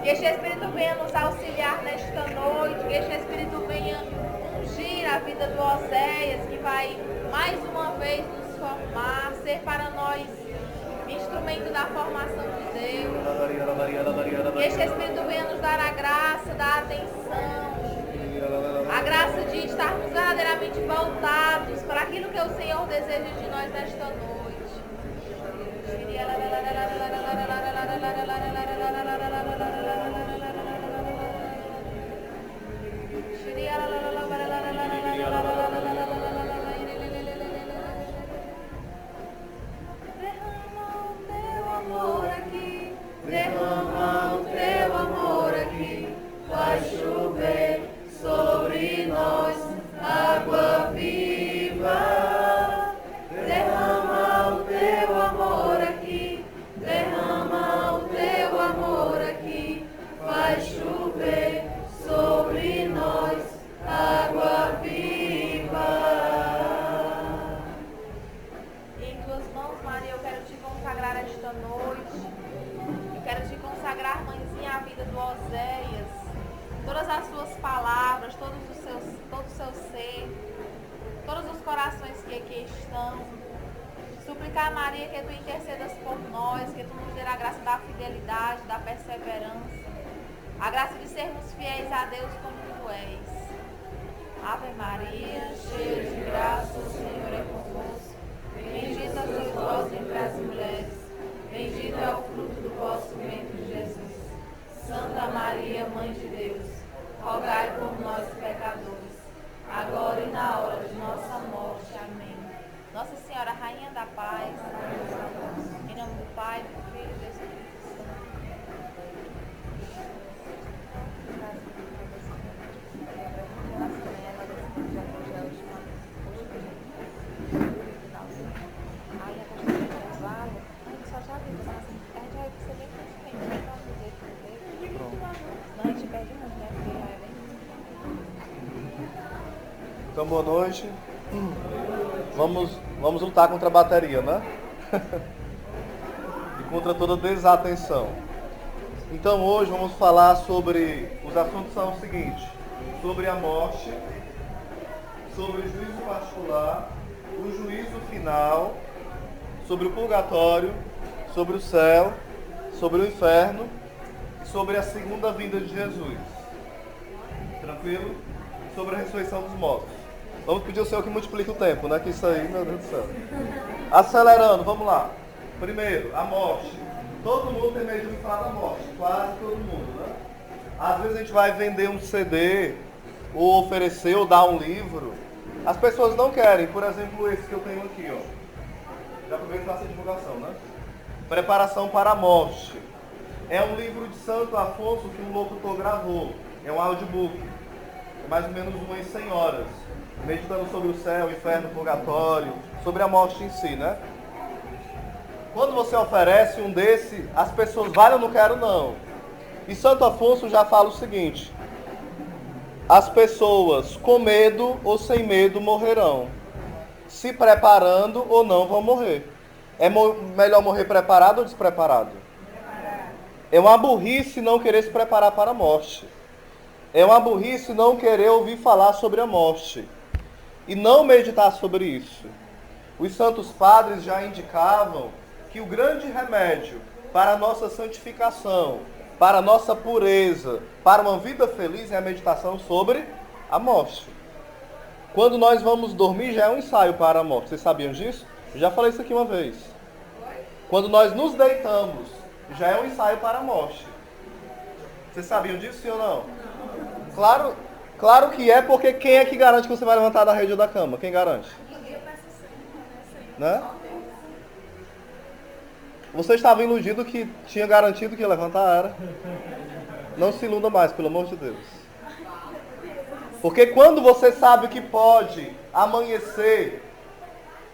Que este Espírito venha nos auxiliar nesta noite, que este Espírito venha ungir a vida do Oséias, que vai mais uma vez nos formar, ser para nós instrumento da formação de Deus. Que este Espírito venha nos dar a graça da atenção, a graça de estarmos verdadeiramente voltados para aquilo que o Senhor deseja de nós nesta noite. Derrama o teu amor aqui, vai chover sobre nós água viva. Derrama o teu amor aqui, derrama o teu amor aqui, vai chover sobre nós água viva. Em tuas mãos, Maria, eu quero te consagrar esta noite. Quero te consagrar, mãezinha, a vida do Oséias, todas as suas palavras, todo o seu ser, todos os corações que aqui estão. Suplicar, Maria, que tu intercedas por nós, que tu nos dê a graça da fidelidade, da perseverança, a graça de sermos fiéis a Deus como tu és. Ave Maria, cheia de graça, o Senhor é convosco. Bendita sois vós entre as mulheres. Bendito é o fruto do vosso ventre, Jesus. Santa Maria, Mãe de Deus, rogai por nós, pecadores, agora e na hora de nossa morte. Amém. Nossa Senhora, Rainha da Paz, em nome do Pai, do Filho e do Espírito Santo. Então, boa noite. Vamos lutar contra a bateria, né? E contra toda desatenção. Então, hoje vamos falar sobre... Os assuntos são o seguinte: sobre a morte, sobre o juízo particular, o juízo final, sobre o purgatório, sobre o céu, sobre o inferno e sobre a segunda vinda de Jesus. Tranquilo? Sobre a ressurreição dos mortos. Vamos pedir ao Senhor que multiplique o tempo, né? Que isso aí, meu Deus do céu. Acelerando, vamos lá. Primeiro, a morte. Todo mundo tem medo de falar da morte. Quase todo mundo, né? Às vezes a gente vai vender um CD, ou oferecer, ou dar um livro. As pessoas não querem. Por exemplo, esse que eu tenho aqui, ó. Já aproveito e faço a divulgação, né? Preparação para a morte. É um livro de Santo Afonso que um locutor gravou. É um audiobook. É mais ou menos umas 100 horas. Meditando sobre o céu, o inferno, o purgatório, sobre a morte em si, né? Quando você oferece um desse, as pessoas, vale, eu não quero não. E Santo Afonso já fala o seguinte: as pessoas com medo ou sem medo morrerão. Se preparando ou não vão morrer. É melhor morrer preparado ou despreparado? É uma burrice não querer se preparar para a morte. É uma burrice não querer ouvir falar sobre a morte. E não meditar sobre isso. Os santos padres já indicavam que o grande remédio para a nossa santificação, para a nossa pureza, para uma vida feliz é a meditação sobre a morte. Quando nós vamos dormir já é um ensaio para a morte. Vocês sabiam disso? Eu já falei isso aqui uma vez. Quando nós nos deitamos, já é um ensaio para a morte. Vocês sabiam disso, sim ou não? Claro que é, porque quem é que garante que você vai levantar da rede ou da cama? Quem garante? Né? Você estava iludido que tinha garantido que ia levantar, era? Não se iluda mais, pelo amor de Deus. Porque quando você sabe que pode amanhecer,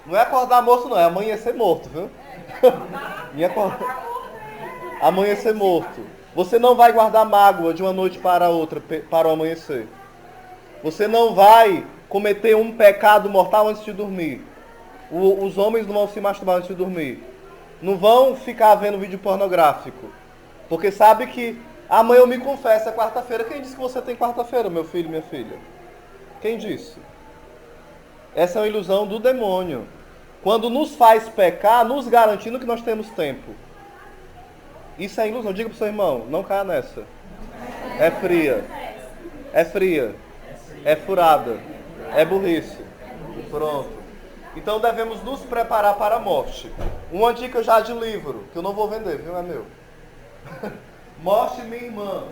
não é acordar morto não, é amanhecer morto, viu? Amanhecer morto. Você não vai guardar mágoa de uma noite para outra, para o amanhecer. Você não vai cometer um pecado mortal antes de dormir. Os homens não vão se masturbar antes de dormir. Não vão ficar vendo vídeo pornográfico. Porque sabe que Amanhã eu me confesso, é quarta-feira. Quem disse que você tem quarta-feira, meu filho e minha filha? Quem disse? Essa é uma ilusão do demônio. Quando nos faz pecar, nos garantindo que nós temos tempo. Isso é ilusão. Diga para o seu irmão, não caia nessa. É fria. É fria. É furada. É burrice. Pronto. Então devemos nos preparar para a morte. Uma dica já de livro, que eu não vou vender, viu? É meu. Morte, minha irmã.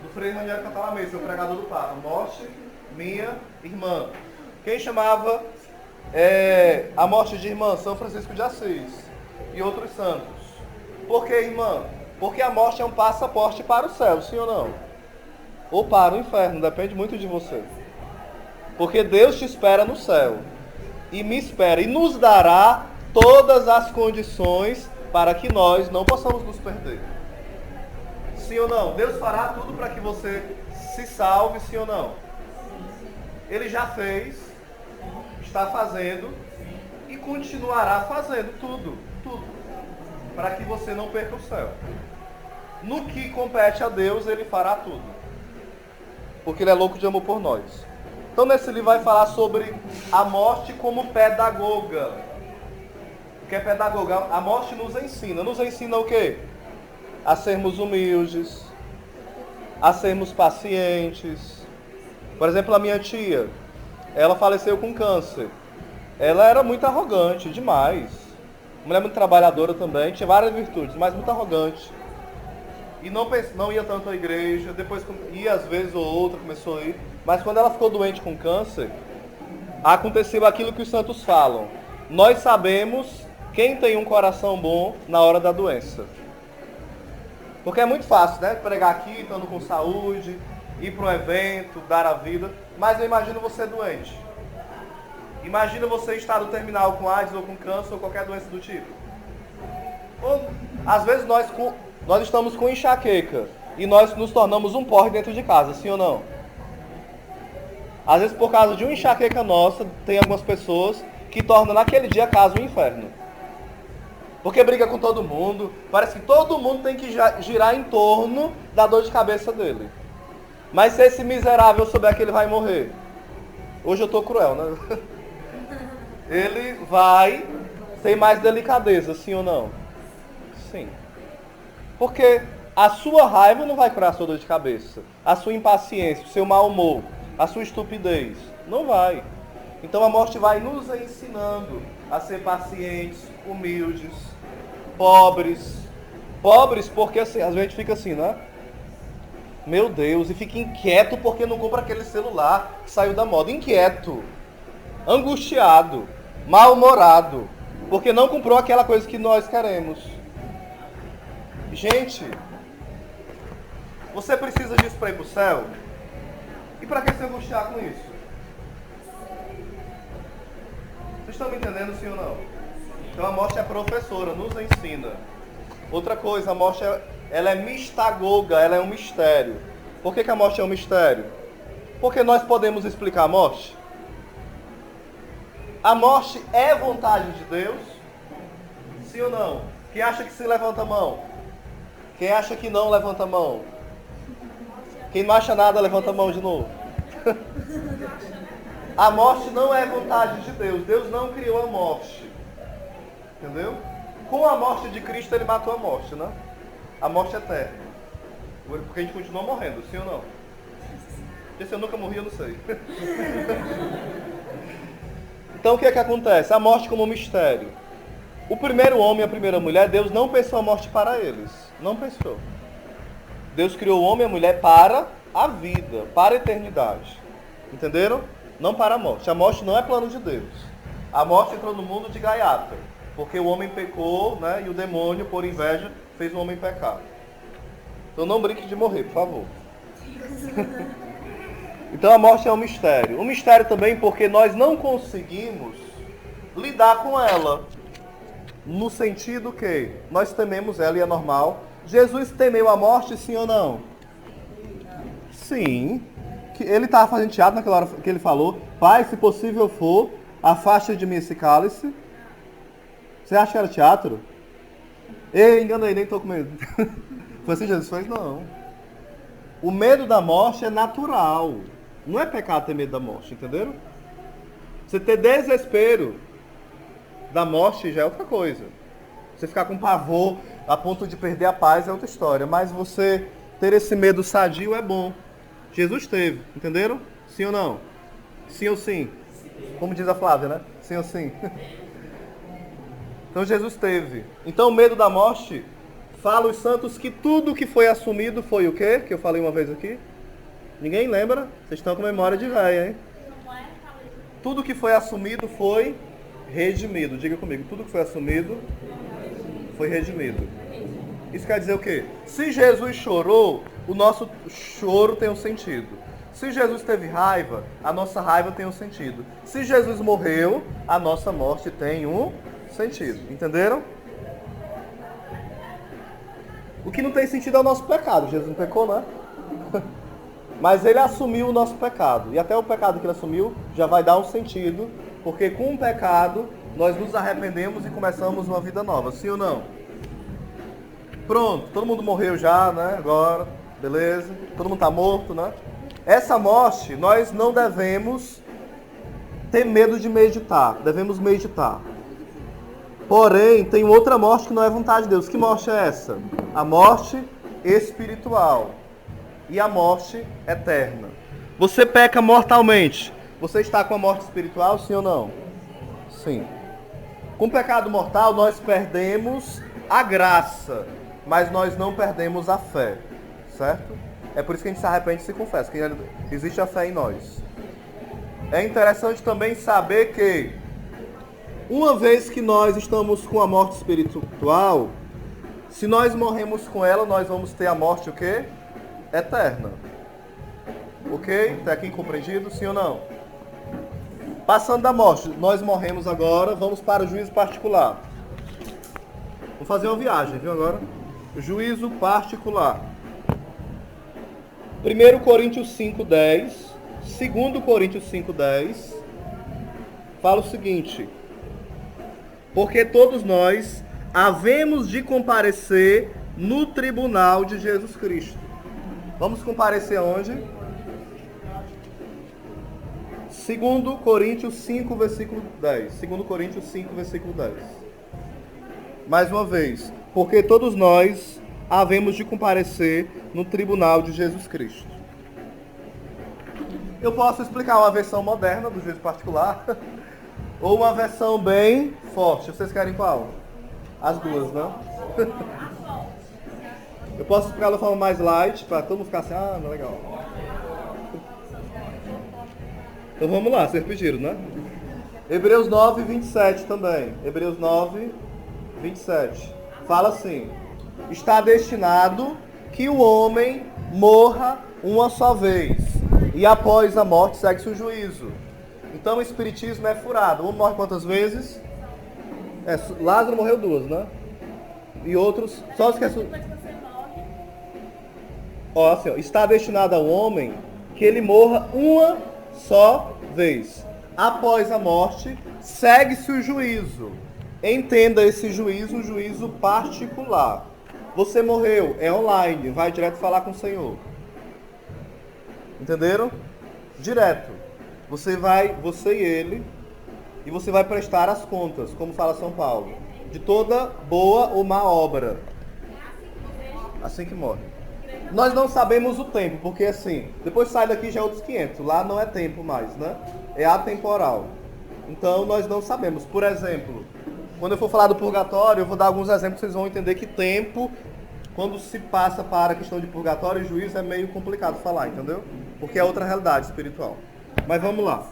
Do Frei Raniero Cantalamessa, o pregador do Papa. Morte, minha irmã. Quem chamava a morte de irmã? São Francisco de Assis e outros santos. Por que, irmã? Porque a morte é um passaporte para o céu, sim ou não? Ou para o inferno, depende muito de você. Porque Deus te espera no céu. E me espera. E nos dará todas as condições para que nós não possamos nos perder. Sim ou não? Deus fará tudo para que você se salve, sim ou não? Ele já fez, está fazendo e continuará fazendo tudo, para que você não perca o céu. No que compete a Deus, Ele fará tudo, porque Ele é louco de amor por nós. Então nesse livro vai falar sobre a morte como pedagoga. O que é pedagoga? A morte nos ensina o quê? A sermos humildes, a sermos pacientes. Por exemplo, a minha tia, ela faleceu com câncer. Ela era muito arrogante, demais. Mulher muito trabalhadora também, tinha várias virtudes, mas muito arrogante. E não ia tanto à igreja, depois ia às vezes ou outra, começou a ir. Mas quando ela ficou doente com câncer, aconteceu aquilo que os santos falam. Nós sabemos quem tem um coração bom na hora da doença. Porque é muito fácil, né? Pregar aqui, estando com saúde, ir para um evento, dar a vida. Mas eu imagino você doente. Imagina você estar no terminal com AIDS ou com câncer ou qualquer doença do tipo. Ou, às vezes nós estamos com enxaqueca e nós nos tornamos um porre dentro de casa, sim ou não? Às vezes por causa de uma enxaqueca nossa, tem algumas pessoas que tornam naquele dia a casa um inferno. Porque briga com todo mundo, parece que todo mundo tem que girar em torno da dor de cabeça dele. Mas se esse miserável souber que ele vai morrer, hoje eu tô cruel, né? Ele vai ter mais delicadeza, sim ou não? Sim. Porque a sua raiva não vai curar a sua dor de cabeça. A sua impaciência, o seu mau humor, a sua estupidez, não vai. Então a morte vai nos ensinando a ser pacientes, humildes, pobres. Pobres porque assim, às vezes a gente fica assim, né? Meu Deus, e fica inquieto porque não compra aquele celular que saiu da moda. Inquieto, angustiado, mal-humorado, porque não comprou aquela coisa que nós queremos. Gente, você precisa disso para ir para o céu? E para que se angustiar com isso? Vocês estão me entendendo, sim ou não? Então a morte é professora, nos ensina. Outra coisa, a morte ela é mistagoga, ela é um mistério. Por que a morte é um mistério? Porque nós podemos explicar a morte. A morte é vontade de Deus? Sim ou não? Quem acha que sim, levanta a mão. Quem acha que não, levanta a mão. Quem não acha nada, levanta a mão de novo. A morte não é vontade de Deus. Deus não criou a morte. Entendeu? Com a morte de Cristo, Ele matou a morte, né? A morte é eterna. Porque a gente continua morrendo, sim ou não? Porque se eu nunca morri, eu não sei. Então o que é que acontece? A morte como um mistério. O primeiro homem e a primeira mulher, Deus não pensou a morte para eles. Não pensou. Deus criou o homem e a mulher para a vida, para a eternidade. Entenderam? Não para a morte. A morte não é plano de Deus. A morte entrou no mundo de gaiata. Porque o homem pecou, né? E o demônio, por inveja, fez o homem pecar. Então não brinque de morrer, por favor. Então a morte é um mistério. Um mistério também porque nós não conseguimos lidar com ela. No sentido que nós tememos ela e é normal. Jesus temeu a morte, sim ou não? Sim. Ele estava fazendo teatro naquela hora que ele falou: Pai, se possível for, afaste de mim esse cálice. Você acha que era teatro? Ei, enganei, nem estou com medo. Foi assim, Jesus fez? Não. O medo da morte é natural. Não é pecado ter medo da morte, entenderam? Você ter desespero da morte já é outra coisa. Você ficar com pavor a ponto de perder a paz é outra história. Mas você ter esse medo sadio é bom. Jesus teve, entenderam? Sim ou não? Sim ou sim? Como diz a Flávia, né? Sim ou sim? Então Jesus teve. Então o medo da morte, fala os santos que tudo que foi assumido foi o quê? Que eu falei uma vez aqui. Ninguém lembra? Vocês estão com memória de velha, hein? Tudo que foi assumido foi redimido. Diga comigo, tudo que foi assumido foi redimido. Isso quer dizer o quê? Se Jesus chorou, o nosso choro tem um sentido. Se Jesus teve raiva, a nossa raiva tem um sentido. Se Jesus morreu, a nossa morte tem um sentido. Entenderam? O que não tem sentido é o nosso pecado. Jesus não pecou, né? Mas ele assumiu o nosso pecado. E até o pecado que ele assumiu já vai dar um sentido. Porque com o pecado, nós nos arrependemos e começamos uma vida nova. Sim ou não? Pronto, todo mundo morreu já, né? Agora, beleza. Todo mundo está morto, né? Essa morte, nós não devemos ter medo de meditar. Devemos meditar. Porém, tem outra morte que não é vontade de Deus. Que morte é essa? A morte espiritual e a morte eterna. Você peca mortalmente. Você está com a morte espiritual, sim ou não? Sim. Com o pecado mortal, nós perdemos a graça, mas nós não perdemos a fé. Certo? É por isso que a gente se arrepende e se confessa, que existe a fé em nós. É interessante também saber que, uma vez que nós estamos com a morte espiritual, se nós morremos com ela, nós vamos ter a morte o quê? Eterna. Ok? Está aqui compreendido? Sim ou não? Passando da morte, nós morremos agora, vamos para o juízo particular. Vou fazer uma viagem, viu agora? Juízo particular. 1 Coríntios 5:10, 2 Coríntios 5:10, fala o seguinte: porque todos nós havemos de comparecer no tribunal de Jesus Cristo. Vamos comparecer aonde? 2 Coríntios 5, versículo 10. 2 Coríntios 5, versículo 10. Mais uma vez. Porque todos nós havemos de comparecer no tribunal de Jesus Cristo. Eu posso explicar uma versão moderna do juízo particular ou uma versão bem forte. Vocês querem qual? As duas, né? Eu posso explicar de uma forma mais light, para todo mundo ficar assim, ah, não, legal. Então vamos lá, vocês pediram, né? Hebreus 9, 27 também. Hebreus 9, 27. Fala assim: está destinado que o homem morra uma só vez, e após a morte segue-se o juízo. Então o espiritismo é furado. Um morre quantas vezes? Lázaro morreu 2, né? E outros, só os que ó, assim, ó, está destinado ao homem que ele morra uma só vez. Após a morte, segue-se o juízo. Entenda esse juízo, um juízo particular. Você morreu, é online, vai direto falar com o Senhor. Entenderam? Direto. Você e ele, e você vai prestar as contas, como fala São Paulo, de toda boa ou má obra. Assim que morre. Nós não sabemos o tempo, porque assim, depois sai daqui já é outros 500. Lá não é tempo mais, né? É atemporal. Então nós não sabemos. Por exemplo, quando eu for falar do purgatório, eu vou dar alguns exemplos, vocês vão entender que tempo, quando se passa para a questão de purgatório e juízo, é meio complicado falar, entendeu? Porque é outra realidade espiritual. Mas vamos lá.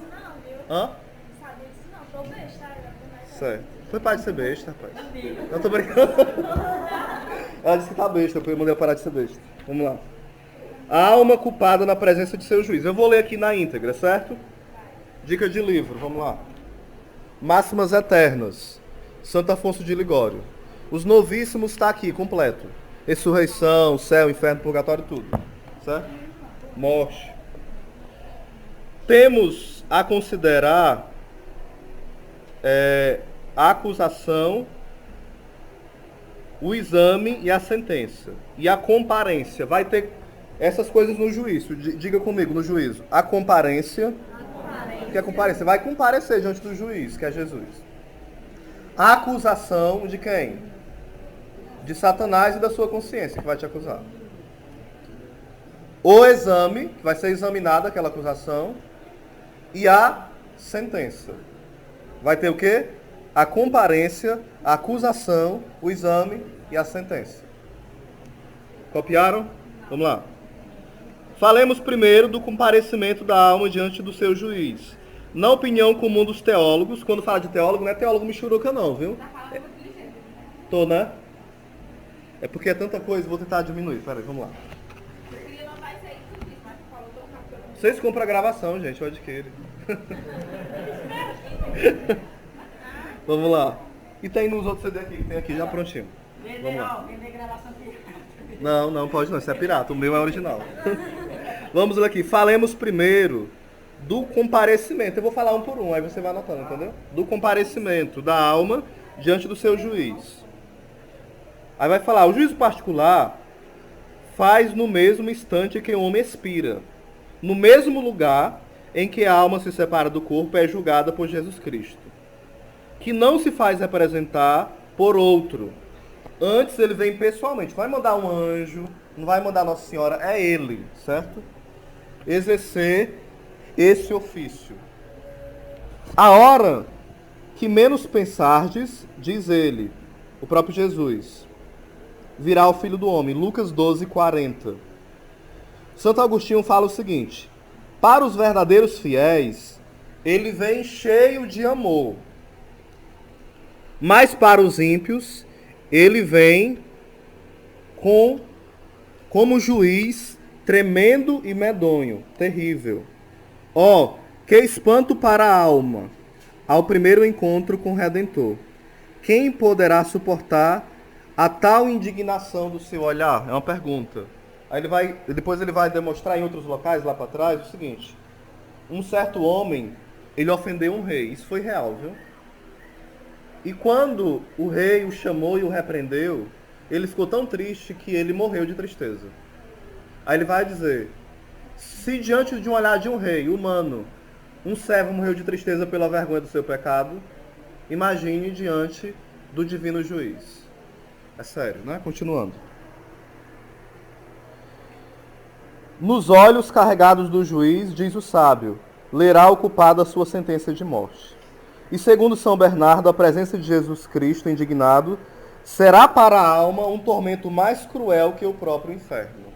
Hã? Não, tô besta. Certo. Foi pai de ser besta, rapaz. Não tô brincando. Ela disse que tá besta, eu mandei ela parar de ser besta. Vamos lá. A alma culpada na presença de seu juiz. Eu vou ler aqui na íntegra, certo? Dica de livro, vamos lá. Máximas Eternas. Santo Afonso de Ligório. Os Novíssimos está aqui, completo. Ressurreição, céu, inferno, purgatório, tudo. Certo? Morte. Temos a considerar a acusação, o exame e a sentença. E a comparência. Vai ter essas coisas no juízo. Diga comigo, no juízo. A comparência. O que é comparência? Vai comparecer diante do juiz, que é Jesus. A acusação de quem? De Satanás e da sua consciência, que vai te acusar. O exame, que vai ser examinada aquela acusação. E a sentença. Vai ter o quê? A comparência, a acusação, o exame e a sentença. Copiaram? Vamos lá. Falemos primeiro do comparecimento da alma diante do seu juiz. Na opinião comum dos teólogos, quando fala de teólogo, não é teólogo michuruca não, viu? Tô, né? É porque é tanta coisa, vou tentar diminuir. Peraí, vamos lá. Vocês compram a gravação, gente, eu adquiro. Vamos lá. E tem nos outros CD aqui, tem aqui já prontinho. Vamos lá. Não, pode não, isso é pirata, o meu é original. Vamos lá aqui, falemos primeiro do comparecimento. Eu vou falar um por um, aí você vai anotando, entendeu? Do comparecimento da alma diante do seu juiz. Aí vai falar, o juízo particular faz no mesmo instante que o homem expira. No mesmo lugar em que a alma se separa do corpo é julgada por Jesus Cristo, que não se faz representar por outro. Antes ele vem pessoalmente. Vai mandar um anjo, não vai mandar Nossa Senhora, é ele, certo? Exercer esse ofício. A hora que menos pensardes, diz ele, o próprio Jesus, virá o Filho do Homem. Lucas 12:40. Santo Agostinho fala o seguinte: para os verdadeiros fiéis, ele vem cheio de amor. Mas para os ímpios, ele vem como juiz tremendo e medonho, terrível. Ó, que espanto para a alma ao primeiro encontro com o Redentor. Quem poderá suportar a tal indignação do seu olhar? É uma pergunta. Aí depois ele vai demonstrar em outros locais lá para trás o seguinte: um certo homem, ele ofendeu um rei. Isso foi real, viu? E quando o rei o chamou e o repreendeu, ele ficou tão triste que ele morreu de tristeza. Aí ele vai dizer: se diante de um olhar de um rei humano, um servo morreu de tristeza pela vergonha do seu pecado, imagine diante do divino juiz. É sério, né? Continuando. Nos olhos carregados do juiz, diz o sábio, lerá o culpado a sua sentença de morte. E segundo São Bernardo, a presença de Jesus Cristo indignado será para a alma um tormento mais cruel que o próprio inferno.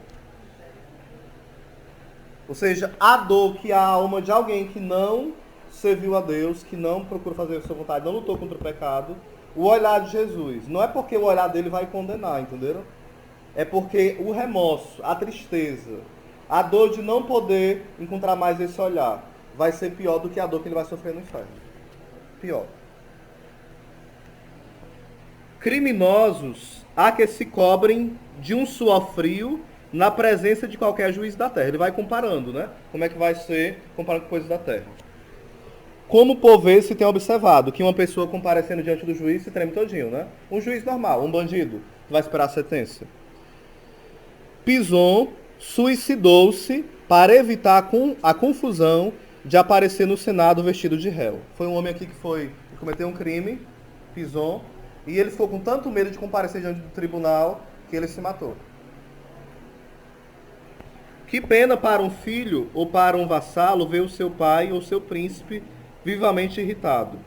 Ou seja, a dor que a alma de alguém que não serviu a Deus, que não procurou fazer a sua vontade, não lutou contra o pecado, o olhar de Jesus, não é porque o olhar dele vai condenar, entenderam? É porque o remorso, a tristeza, a dor de não poder encontrar mais esse olhar vai ser pior do que a dor que ele vai sofrer no inferno. Pior. Criminosos há que se cobrem de um suor frio na presença de qualquer juiz da terra. Ele vai comparando, né? Como é que vai ser comparando com coisas da terra. Como por vezes se tem observado que uma pessoa comparecendo diante do juiz se treme todinho, né? Um juiz normal, um bandido, que vai esperar a sentença. Pison suicidou-se para evitar a confusão de aparecer no Senado vestido de réu. Foi um homem aqui que cometeu um crime, Pison, e ele ficou com tanto medo de comparecer diante do tribunal que ele se matou. Que pena para um filho ou para um vassalo ver o seu pai ou seu príncipe vivamente irritado.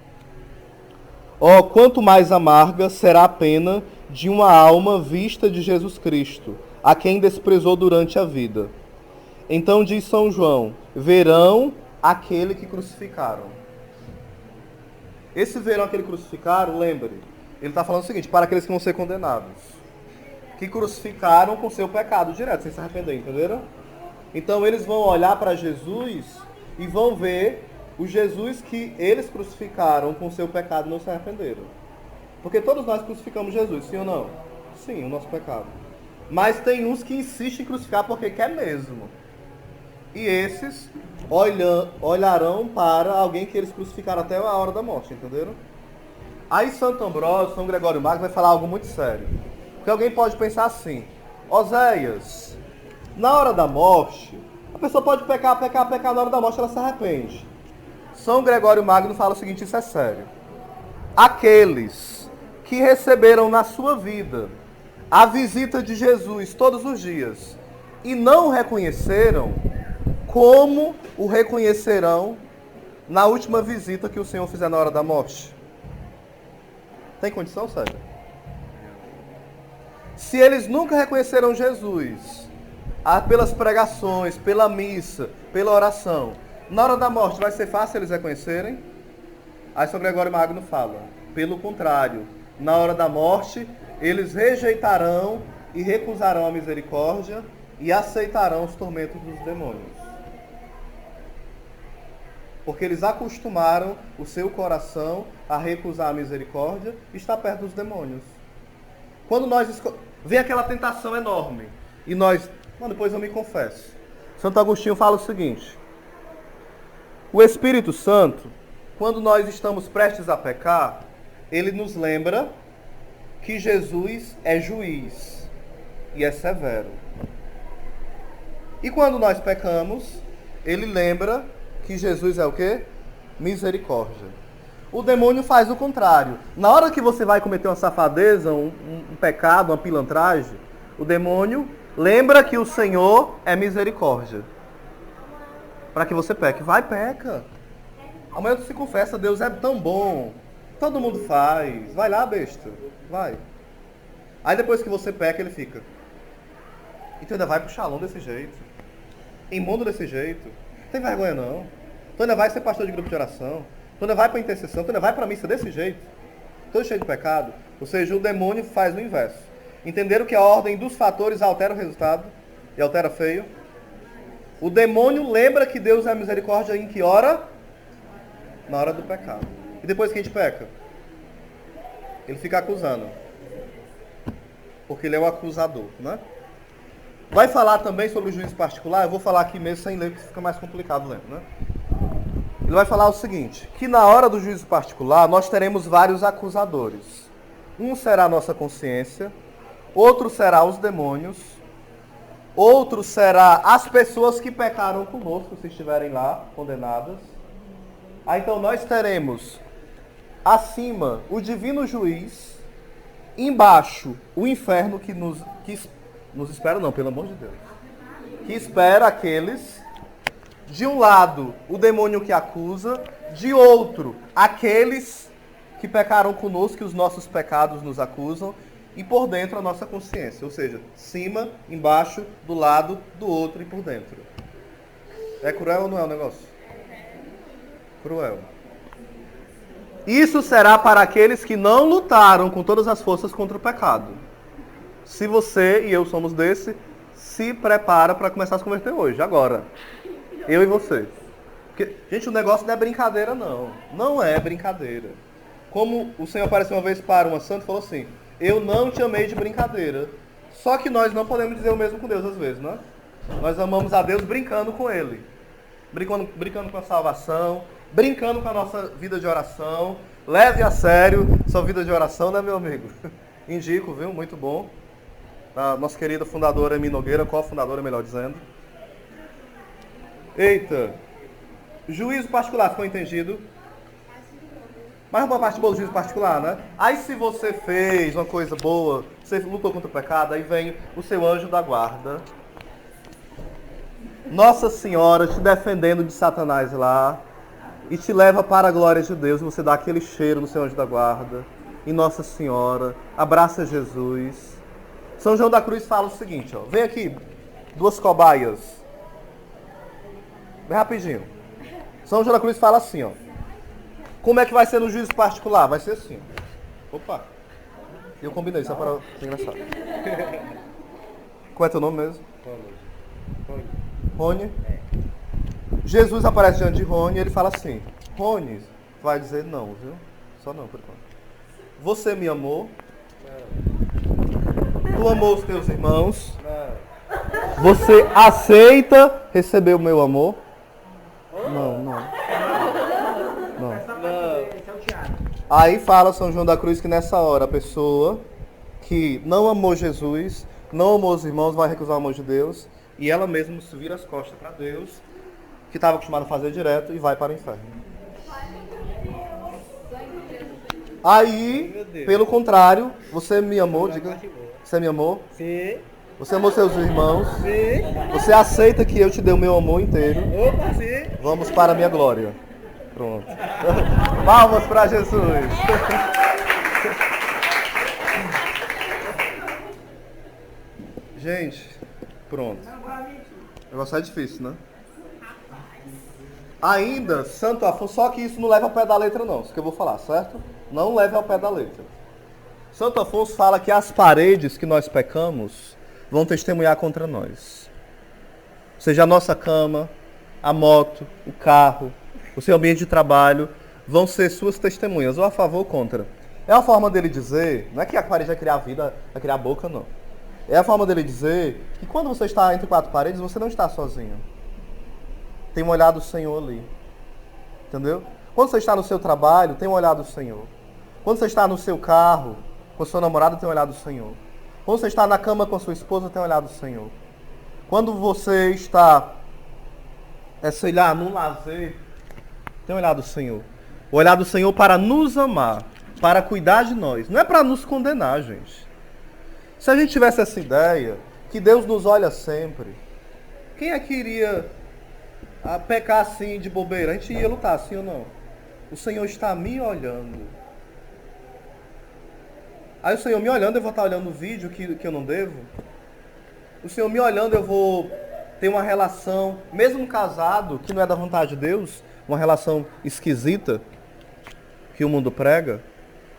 Oh, quanto mais amarga será a pena de uma alma vista de Jesus Cristo, a quem desprezou durante a vida. Então diz São João, verão aquele que crucificaram. Esse verão aquele que crucificaram, lembre, ele está falando o seguinte, para aqueles que vão ser condenados, que crucificaram com seu pecado direto, sem se arrepender, entenderam? Então eles vão olhar para Jesus e vão ver o Jesus que eles crucificaram com seu pecado e não se arrependeram. Porque todos nós crucificamos Jesus, sim ou não? Sim, o nosso pecado. Mas tem uns que insistem em crucificar porque quer mesmo. E esses olharão para alguém que eles crucificaram até a hora da morte, entenderam? Aí Santo Ambrósio, São Gregório Magno vai falar algo muito sério. Porque alguém pode pensar assim, Oséias, Na hora da morte, a pessoa pode pecar, na hora da morte ela se arrepende. São Gregório Magno fala o seguinte, isso é sério. Aqueles que receberam na sua vida a visita de Jesus todos os dias e não o reconheceram, como o reconhecerão na última visita que o Senhor fizer na hora da morte? Tem condição, Sérgio? Se eles nunca reconheceram Jesus, pelas pregações, pela missa, pela oração, na hora da morte vai ser fácil eles reconhecerem? Aí São Gregório Magno fala, pelo contrário, na hora da morte, eles rejeitarão e recusarão a misericórdia e aceitarão os tormentos dos demônios. Porque eles acostumaram o seu coração a recusar a misericórdia e estar perto dos demônios. Quando nós vem aquela tentação enorme e nós, depois eu me confesso. Santo Agostinho fala o seguinte, o Espírito Santo, quando nós estamos prestes a pecar, ele nos lembra que Jesus é juiz e é severo. E quando nós pecamos, ele lembra que Jesus é o quê? Misericórdia. O demônio faz o contrário. Na hora que você vai cometer uma safadeza, um pecado, uma pilantragem, o demônio lembra que o Senhor é misericórdia. Para que você peque. Vai, peca. Amanhã tu se confessa, Deus é tão bom. Todo mundo faz. Vai lá, besta. Vai. Aí depois que você peca, ele fica. E tu ainda vai pro xalão desse jeito. Imundo desse jeito. Não tem vergonha não. Tu ainda vai ser pastor de grupo de oração. Tu ainda vai pra intercessão. Tu ainda vai pra missa desse jeito. Todo cheio de pecado. Ou seja, o demônio faz o inverso. Entenderam que a ordem dos fatores altera o resultado? E altera feio? O demônio lembra que Deus é misericórdia em que hora? Na hora do pecado. E depois que a gente peca? Ele fica acusando. Porque ele é o acusador, né? Vai falar também sobre o juízo particular. Eu vou falar aqui mesmo sem ler, porque fica mais complicado lendo, né? Ele vai falar o seguinte, que na hora do juízo particular nós teremos vários acusadores. Um será a nossa consciência, outro será os demônios, outro será as pessoas que pecaram conosco, se estiverem lá condenadas. Aí então nós teremos acima o divino juiz, embaixo o inferno que nos espera, não, pelo amor de Deus, que espera aqueles, de um lado o demônio que acusa, de outro aqueles que pecaram conosco, que os nossos pecados nos acusam, e por dentro a nossa consciência, ou seja, cima, embaixo, do lado, do outro e por dentro. É cruel ou não é o negócio? Cruel. Isso será para aqueles que não lutaram com todas as forças contra o pecado. Se você e eu somos desse, se prepara para começar a se converter hoje, agora. Eu e você. Porque, gente, o negócio não é brincadeira, não. Não é brincadeira. Como o Senhor apareceu uma vez para uma santa e falou assim, eu não te amei de brincadeira. Só que nós não podemos dizer o mesmo com Deus às vezes, né? Nós amamos a Deus brincando com Ele. Brincando com a salvação, brincando com a nossa vida de oração. Leve a sério sua vida de oração, né, meu amigo? Indico, viu? Muito bom. A nossa querida fundadora Emi Nogueira, co-fundadora, melhor dizendo. Eita! Juízo particular, ficou entendido? Mais uma parte boa do juízo particular, né? Aí se você fez uma coisa boa, você lutou contra o pecado, aí vem o seu anjo da guarda. Nossa Senhora te defendendo de Satanás lá. E te leva para a glória de Deus. E você dá aquele cheiro no seu anjo da guarda. E Nossa Senhora abraça Jesus. São João da Cruz fala o seguinte, ó. Vem aqui, duas cobaias. Bem rapidinho. São João da Cruz fala assim, ó. Como é que vai ser no juízo particular? Vai ser assim. Opa. Eu combinei, só para ser engraçado. Qual é teu nome mesmo? Rony. Jesus aparece diante de Rony e ele fala assim, Rony, vai dizer não, viu? Só não, por enquanto. Você me amou? Tu amou os teus irmãos? Você aceita receber o meu amor? Não. Aí fala São João da Cruz que nessa hora a pessoa que não amou Jesus, não amou os irmãos, vai recusar o amor de Deus, e ela mesma se vira as costas para Deus, que estava acostumada a fazer direto, e vai para o inferno. Aí, pelo contrário, você me amou, diga, você me amou? Sim. Você amou seus irmãos? Sim. Você aceita que eu te dei o meu amor inteiro? Opa, sim. Vamos para a minha glória. Pronto. Palmas para Jesus. Gente, pronto. O negócio é difícil, né? Ainda, Santo Afonso, só que isso não leva ao pé da letra não, isso que eu vou falar, certo? Não leva ao pé da letra. Santo Afonso fala que as paredes que nós pecamos vão testemunhar contra nós. Ou seja, a nossa cama, a moto, o carro, o seu ambiente de trabalho vão ser suas testemunhas, ou a favor ou contra. É uma forma dele dizer, não é que a parede vai criar vida, vai criar a boca, não. É a forma dele dizer que quando você está entre quatro paredes, você não está sozinho. Tem um olhar do Senhor ali. Entendeu? Quando você está no seu trabalho, tem um olhar do Senhor. Quando você está no seu carro, com seu namorado, tem um olhar do Senhor. Quando você está na cama com sua esposa, tem um olhar do Senhor. Quando você está, sei lá, num lazer, tem um olhar do Senhor. O olhar do Senhor para nos amar, para cuidar de nós. Não é para nos condenar, gente. Se a gente tivesse essa ideia, que Deus nos olha sempre, quem é que iria pecar assim de bobeira? A gente ia lutar, sim ou não? O Senhor está me olhando. Aí o Senhor me olhando, eu vou estar olhando o vídeo que eu não devo? O Senhor me olhando, eu vou ter uma relação, mesmo casado, que não é da vontade de Deus, uma relação esquisita, que o mundo prega?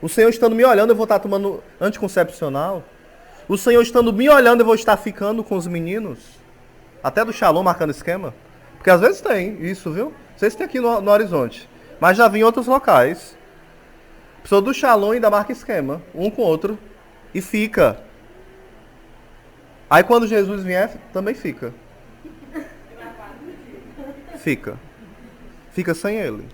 O Senhor estando me olhando, eu vou estar tomando anticoncepcional? O Senhor estando me olhando, eu vou estar ficando com os meninos? Até do Shalom marcando esquema? Porque às vezes tem isso, viu? Não sei se tem aqui no Horizonte. Mas já vi em outros locais. A pessoa do Shalom ainda marca esquema, um com o outro, e fica. Aí quando Jesus vier, também fica. Fica. Fica sem ele.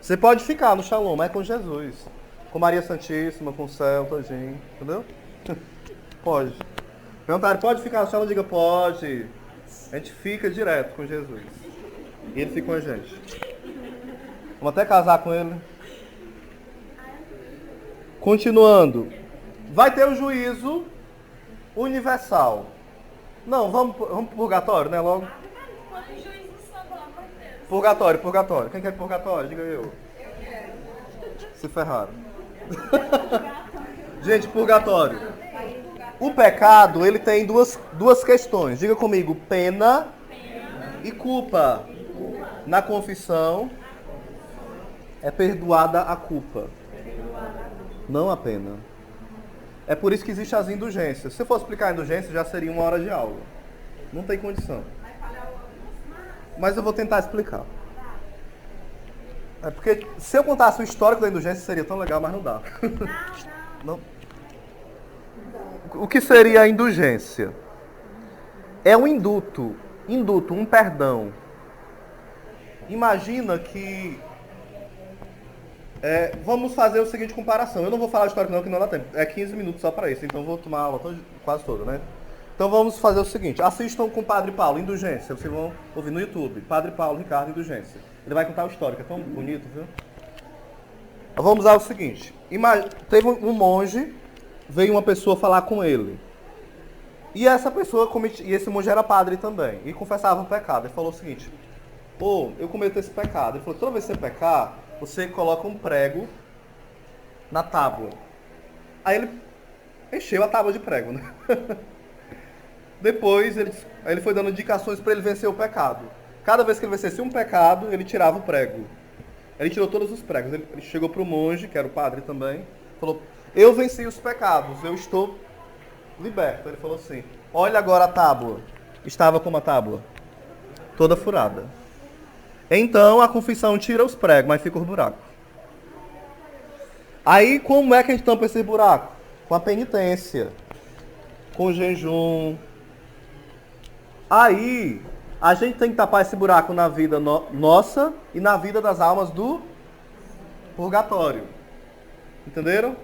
Você pode ficar no Shalom, mas é com Jesus. Com Maria Santíssima, com o céu, todinho. Entendeu? Pode. Perguntaram, pode ficar no Shalom? Diga, pode. A gente fica direto com Jesus. E ele fica com a gente. Vamos até casar com ele. Continuando. Vai ter o juízo universal. Não, vamos pro purgatório, né? Logo. Purgatório. Quem quer purgatório? Diga eu. Se ferraram. Gente, purgatório. O pecado, ele tem duas questões. Diga comigo, pena e culpa. Na confissão, é perdoada a culpa, não a pena. É por isso que existem as indulgências. Se eu fosse explicar a indulgência, já seria 1 hora de aula. Não tem condição. Mas eu vou tentar explicar. É porque se eu contasse o histórico da indulgência, seria tão legal, mas não dá. Não. O que seria a indulgência? É um indulto, um perdão. Imagina que... vamos fazer o seguinte comparação. Eu não vou falar histórico não, que não dá tempo. É 15 minutos só para isso, então eu vou tomar a aula quase toda, né? Então vamos fazer o seguinte. Assistam com o Padre Paulo, Indulgência. Vocês vão ouvir no YouTube. Padre Paulo Ricardo, Indulgência. Ele vai contar o histórico. É tão bonito, viu? Vamos usar o seguinte. Teve um monge, veio uma pessoa falar com ele. E essa pessoa, e esse monge era padre também, e confessava o pecado. Ele falou o seguinte: pô, eu cometo esse pecado. Ele falou, toda vez que você pecar, você coloca um prego na tábua. Aí ele encheu a tábua de prego, né? Depois ele foi dando indicações para ele vencer o pecado. Cada vez que ele vencesse um pecado, ele tirava o prego. Ele tirou todos os pregos. Ele chegou para o monge, que era o padre também, falou, eu venci os pecados, eu estou liberto. Ele falou assim, olha agora a tábua. Estava como a tábua? Toda furada. Então a confissão tira os pregos, mas fica os buracos. Aí como é que a gente tampa esse buraco? Com a penitência, com o jejum. Aí a gente tem que tapar esse buraco na vida nossa e na vida das almas do purgatório. Entenderam?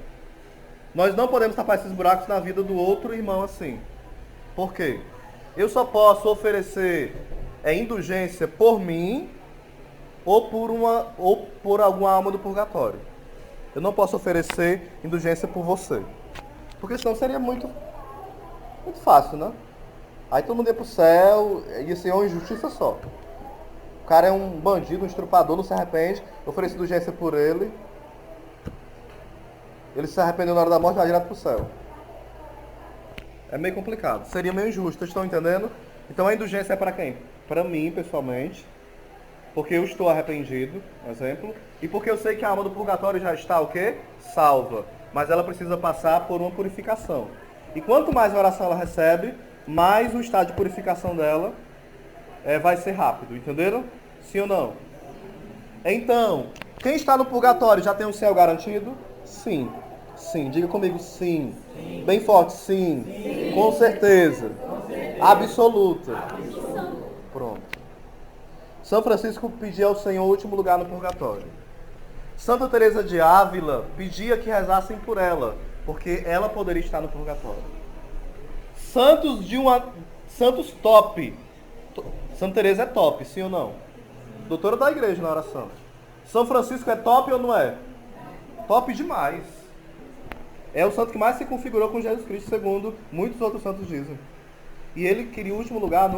Nós não podemos tapar esses buracos na vida do outro irmão assim. Por quê? Eu só posso oferecer indulgência por mim ou por alguma alma do purgatório. Eu não posso oferecer indulgência por você. Porque senão seria muito fácil, né? Aí todo mundo ia pro céu, ia ser uma injustiça só. O cara é um bandido, um estrupador, não se arrepende, eu ofereço indulgência por ele. Ele se arrependeu na hora da morte e vai direto pro céu. É meio complicado. Seria meio injusto, vocês estão entendendo? Então a indulgência é para quem? Para mim, pessoalmente. Porque eu estou arrependido, exemplo. E porque eu sei que a alma do purgatório já está o quê? Salva. Mas ela precisa passar por uma purificação. E quanto mais oração ela recebe, mais o estado de purificação dela vai ser rápido. Entenderam? Sim ou não? Então, quem está no purgatório já tem o céu garantido? Sim. Sim. Diga comigo, sim. Sim. Bem forte, sim. Sim. Com certeza. Absoluta. Pronto. São Francisco pedia ao Senhor o último lugar no purgatório. Santa Teresa de Ávila pedia que rezassem por ela, porque ela poderia estar no purgatório. Santos top. Santa Teresa é top, sim ou não? Doutora da igreja na oração. São Francisco é top ou não é? Top demais. É o santo que mais se configurou com Jesus Cristo, segundo muitos outros santos dizem. E ele queria o último lugar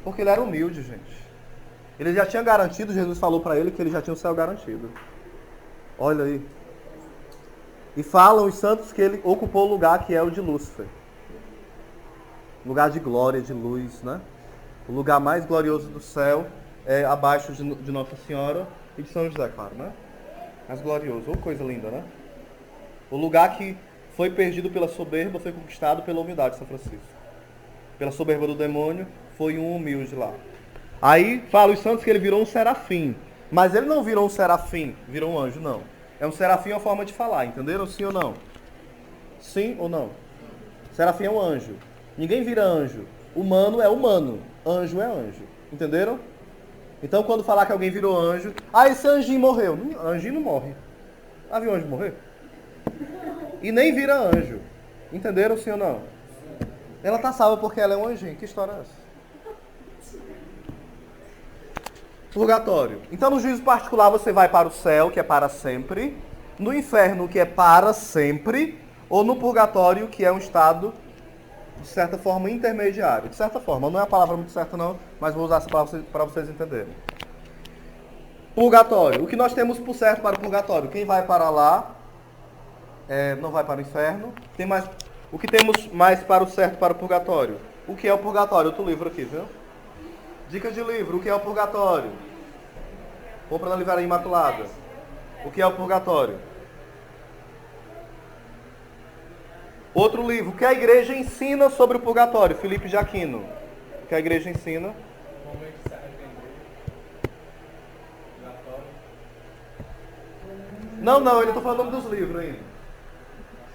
porque ele era humilde, gente. Ele já tinha garantido, Jesus falou para ele que ele já tinha o céu garantido. Olha aí. E falam os santos que ele ocupou o lugar que é o de Lúcifer. Lugar de glória, de luz, né? O lugar mais glorioso do céu é abaixo de Nossa Senhora e de São José, claro, né? Mais glorioso. Oh, coisa linda, né? O lugar que foi perdido pela soberba foi conquistado pela humildade de São Francisco. Pela soberba do demônio, foi um humilde lá. Aí fala os santos que ele virou um serafim. Mas ele não virou um serafim, virou um anjo, não. É um serafim uma forma de falar, entenderam? Sim ou não? Sim ou não? Serafim é um anjo. Ninguém vira anjo. Humano é humano. Anjo é anjo. Entenderam? Então quando falar que alguém virou anjo, esse anjinho morreu. Anjinho não morre. Ah, viu anjo morrer? E nem vira anjo. Entenderam, sim ou não? Ela tá salva porque ela é um anjinho. Que história é essa? Purgatório. Então no juízo particular você vai para o céu, que é para sempre. No inferno, que é para sempre. Ou no purgatório, que é um estado, de certa forma, intermediário. De certa forma, não é a palavra muito certa não, mas vou usar essa palavra para vocês entenderem. Purgatório. O que nós temos por certo para o purgatório? Quem vai para lá não vai para o inferno. O que temos mais para o certo para o purgatório? O que é o purgatório? Outro livro aqui, viu? Dica de livro. O que é o purgatório? Compra na Livraria Imaculada. O que é o purgatório? Outro livro. O que a igreja ensina sobre o purgatório? Filipe de Aquino. O que a igreja ensina? Não, eu não estou falando o nome dos livros ainda.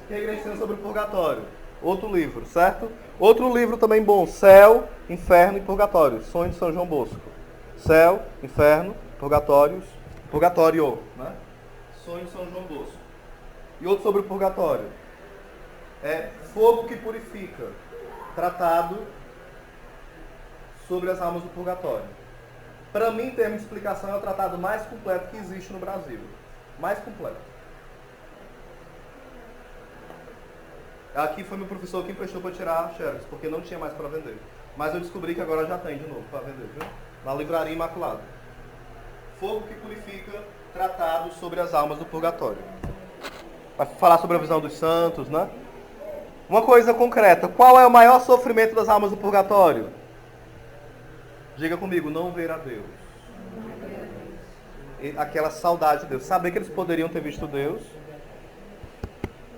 O que a igreja ensina sobre o purgatório? Outro livro, certo? Outro livro também bom. Céu, Inferno e Purgatório. Sonho de São João Bosco. Céu, Inferno, Purgatório, né? Sonho de São João Bosco. E outro sobre o purgatório. Fogo que purifica. Tratado sobre as almas do purgatório. Para mim, em termos de explicação, é o tratado mais completo que existe no Brasil. Mais completo. Aqui foi meu professor que emprestou para tirar xerox, porque não tinha mais para vender. Mas eu descobri que agora já tem de novo para vender, viu? Na Livraria Imaculada. Fogo que purifica, tratado sobre as almas do purgatório. Vai falar sobre a visão dos santos, né? Uma coisa concreta. Qual é o maior sofrimento das almas do purgatório? Diga comigo, não ver a Deus. Aquela saudade de Deus. Saber que eles poderiam ter visto Deus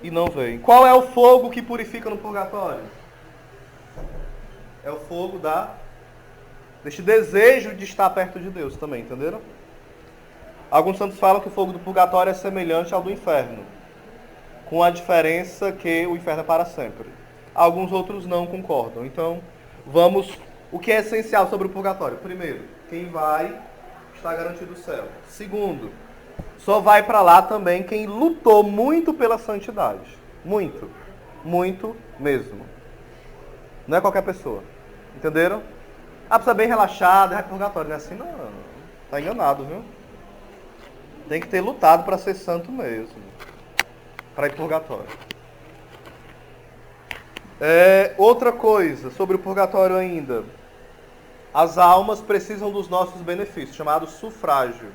e não veem. Qual é o fogo que purifica no purgatório? É o fogo deste desejo de estar perto de Deus também, entenderam? Alguns santos falam que o fogo do purgatório é semelhante ao do inferno, com a diferença que o inferno é para sempre. Alguns outros não concordam. Então, o que é essencial sobre o purgatório? Primeiro, quem vai está garantido o céu. Segundo, só vai para lá também quem lutou muito pela santidade. Muito. Muito mesmo. Não é qualquer pessoa. Entenderam? A pessoa é bem relaxada, é purgatório. Não é assim, não. Tá enganado, viu? Tem que ter lutado para ser santo mesmo. Para ir pro purgatório. Outra coisa sobre o purgatório ainda. As almas precisam dos nossos benefícios, chamado sufrágio.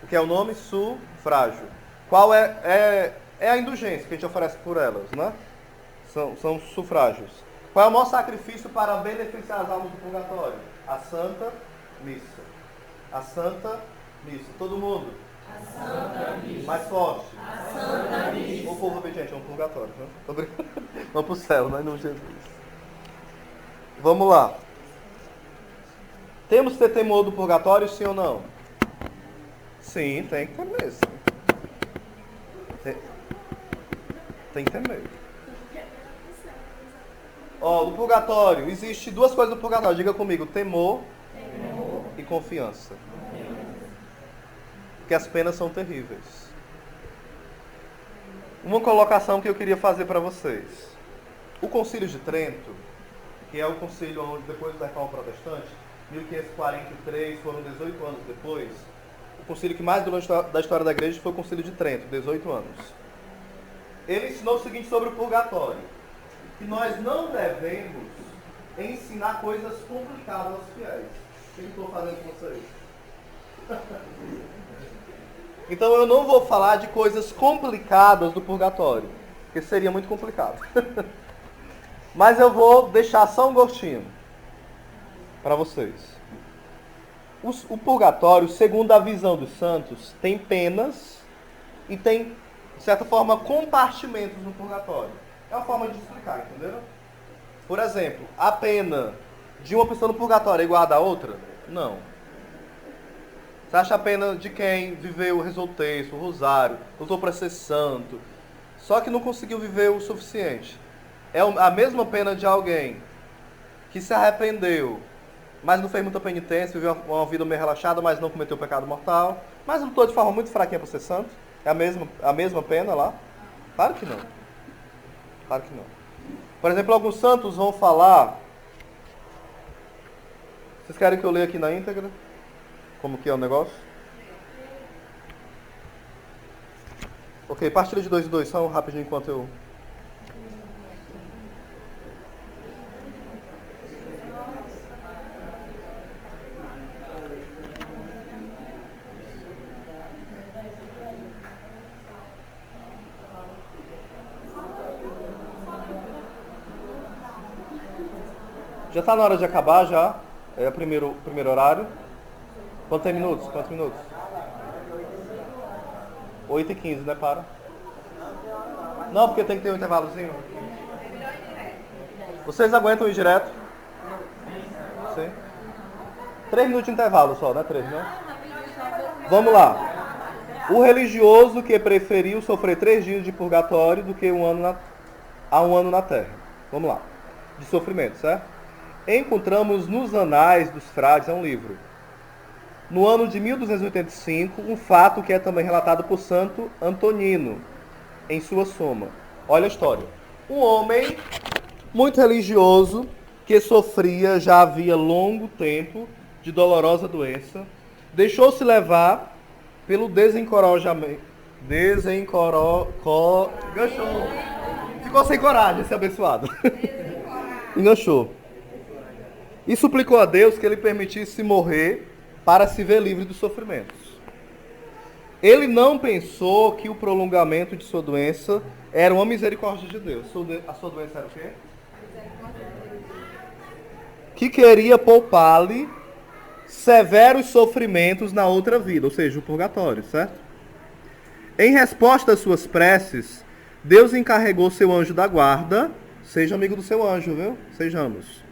O que é o nome? Sufrágio. Qual é a indulgência que a gente oferece por elas, né? São sufrágios. Qual é o maior sacrifício para beneficiar as almas do purgatório? A Santa Missa. A Santa Missa. Todo mundo? A Santa Missa. Mais forte. A Santa Missa. O povo obediente, vamos pro purgatório. Né? Vamos pro céu, né? Em nome de Jesus. Vamos lá. Temos que ter temor do purgatório, sim ou não? Sim, tem que ter mesmo. Tem que ter medo. Ó, no purgatório, existe duas coisas no purgatório. Diga comigo, temor e confiança. Porque as penas são terríveis. Uma colocação que eu queria fazer para vocês. O Concílio de Trento, que é o concílio onde depois da Reforma Protestante, 1543, foram 18 anos depois, o concílio que mais durou da história da igreja foi o Concílio de Trento, 18 anos. Ele ensinou o seguinte sobre o purgatório, que nós não devemos ensinar coisas complicadas aos fiéis. O que eu estou fazendo com vocês? Então eu não vou falar de coisas complicadas do purgatório, porque seria muito complicado. Mas eu vou deixar só um gostinho para vocês. O purgatório, segundo a visão dos santos, tem penas e tem, de certa forma, compartimentos no purgatório. É uma forma de explicar, entenderam? Por exemplo, a pena de uma pessoa no purgatório é igual a da outra? Não. Você acha a pena de quem viveu, rezou o texto, o rosário, lutou para ser santo, só que não conseguiu viver o suficiente? É a mesma pena de alguém que se arrependeu, mas não fez muita penitência, viveu uma vida meio relaxada, mas não cometeu pecado mortal, mas lutou de forma muito fraquinha para ser santo? É a mesma pena lá? Claro que não. Claro que não. Por exemplo, alguns santos vão falar... Vocês querem que eu leia aqui na íntegra? Como que é o negócio? Ok, partilha de 2 em 2, só rapidinho enquanto eu... Já está na hora de acabar, já. É o primeiro horário. Quantos minutos? 8h15, né? Para. Não, porque tem que ter um intervalozinho. Vocês aguentam ir direto? Sim. 3 minutos de intervalo só, né? 3, né? Vamos lá. O religioso que preferiu sofrer 3 dias de purgatório do que um ano na terra. Vamos lá. De sofrimento, certo? Encontramos nos Anais dos Frades, é um livro, no ano de 1285, um fato que é também relatado por Santo Antonino, em sua Soma. Olha a história. Um homem muito religioso, que sofria já havia longo tempo de dolorosa doença, deixou-se levar pelo desencorajamento. Enganchou. Ficou sem coragem, esse abençoado. Enganchou. E suplicou a Deus que ele permitisse morrer para se ver livre dos sofrimentos. Ele não pensou que o prolongamento de sua doença era uma misericórdia de Deus. A sua doença era o quê? Que queria poupar-lhe severos sofrimentos na outra vida, ou seja, o purgatório, certo? Em resposta às suas preces, Deus encarregou seu anjo da guarda, seja amigo do seu anjo, viu? Sejamos.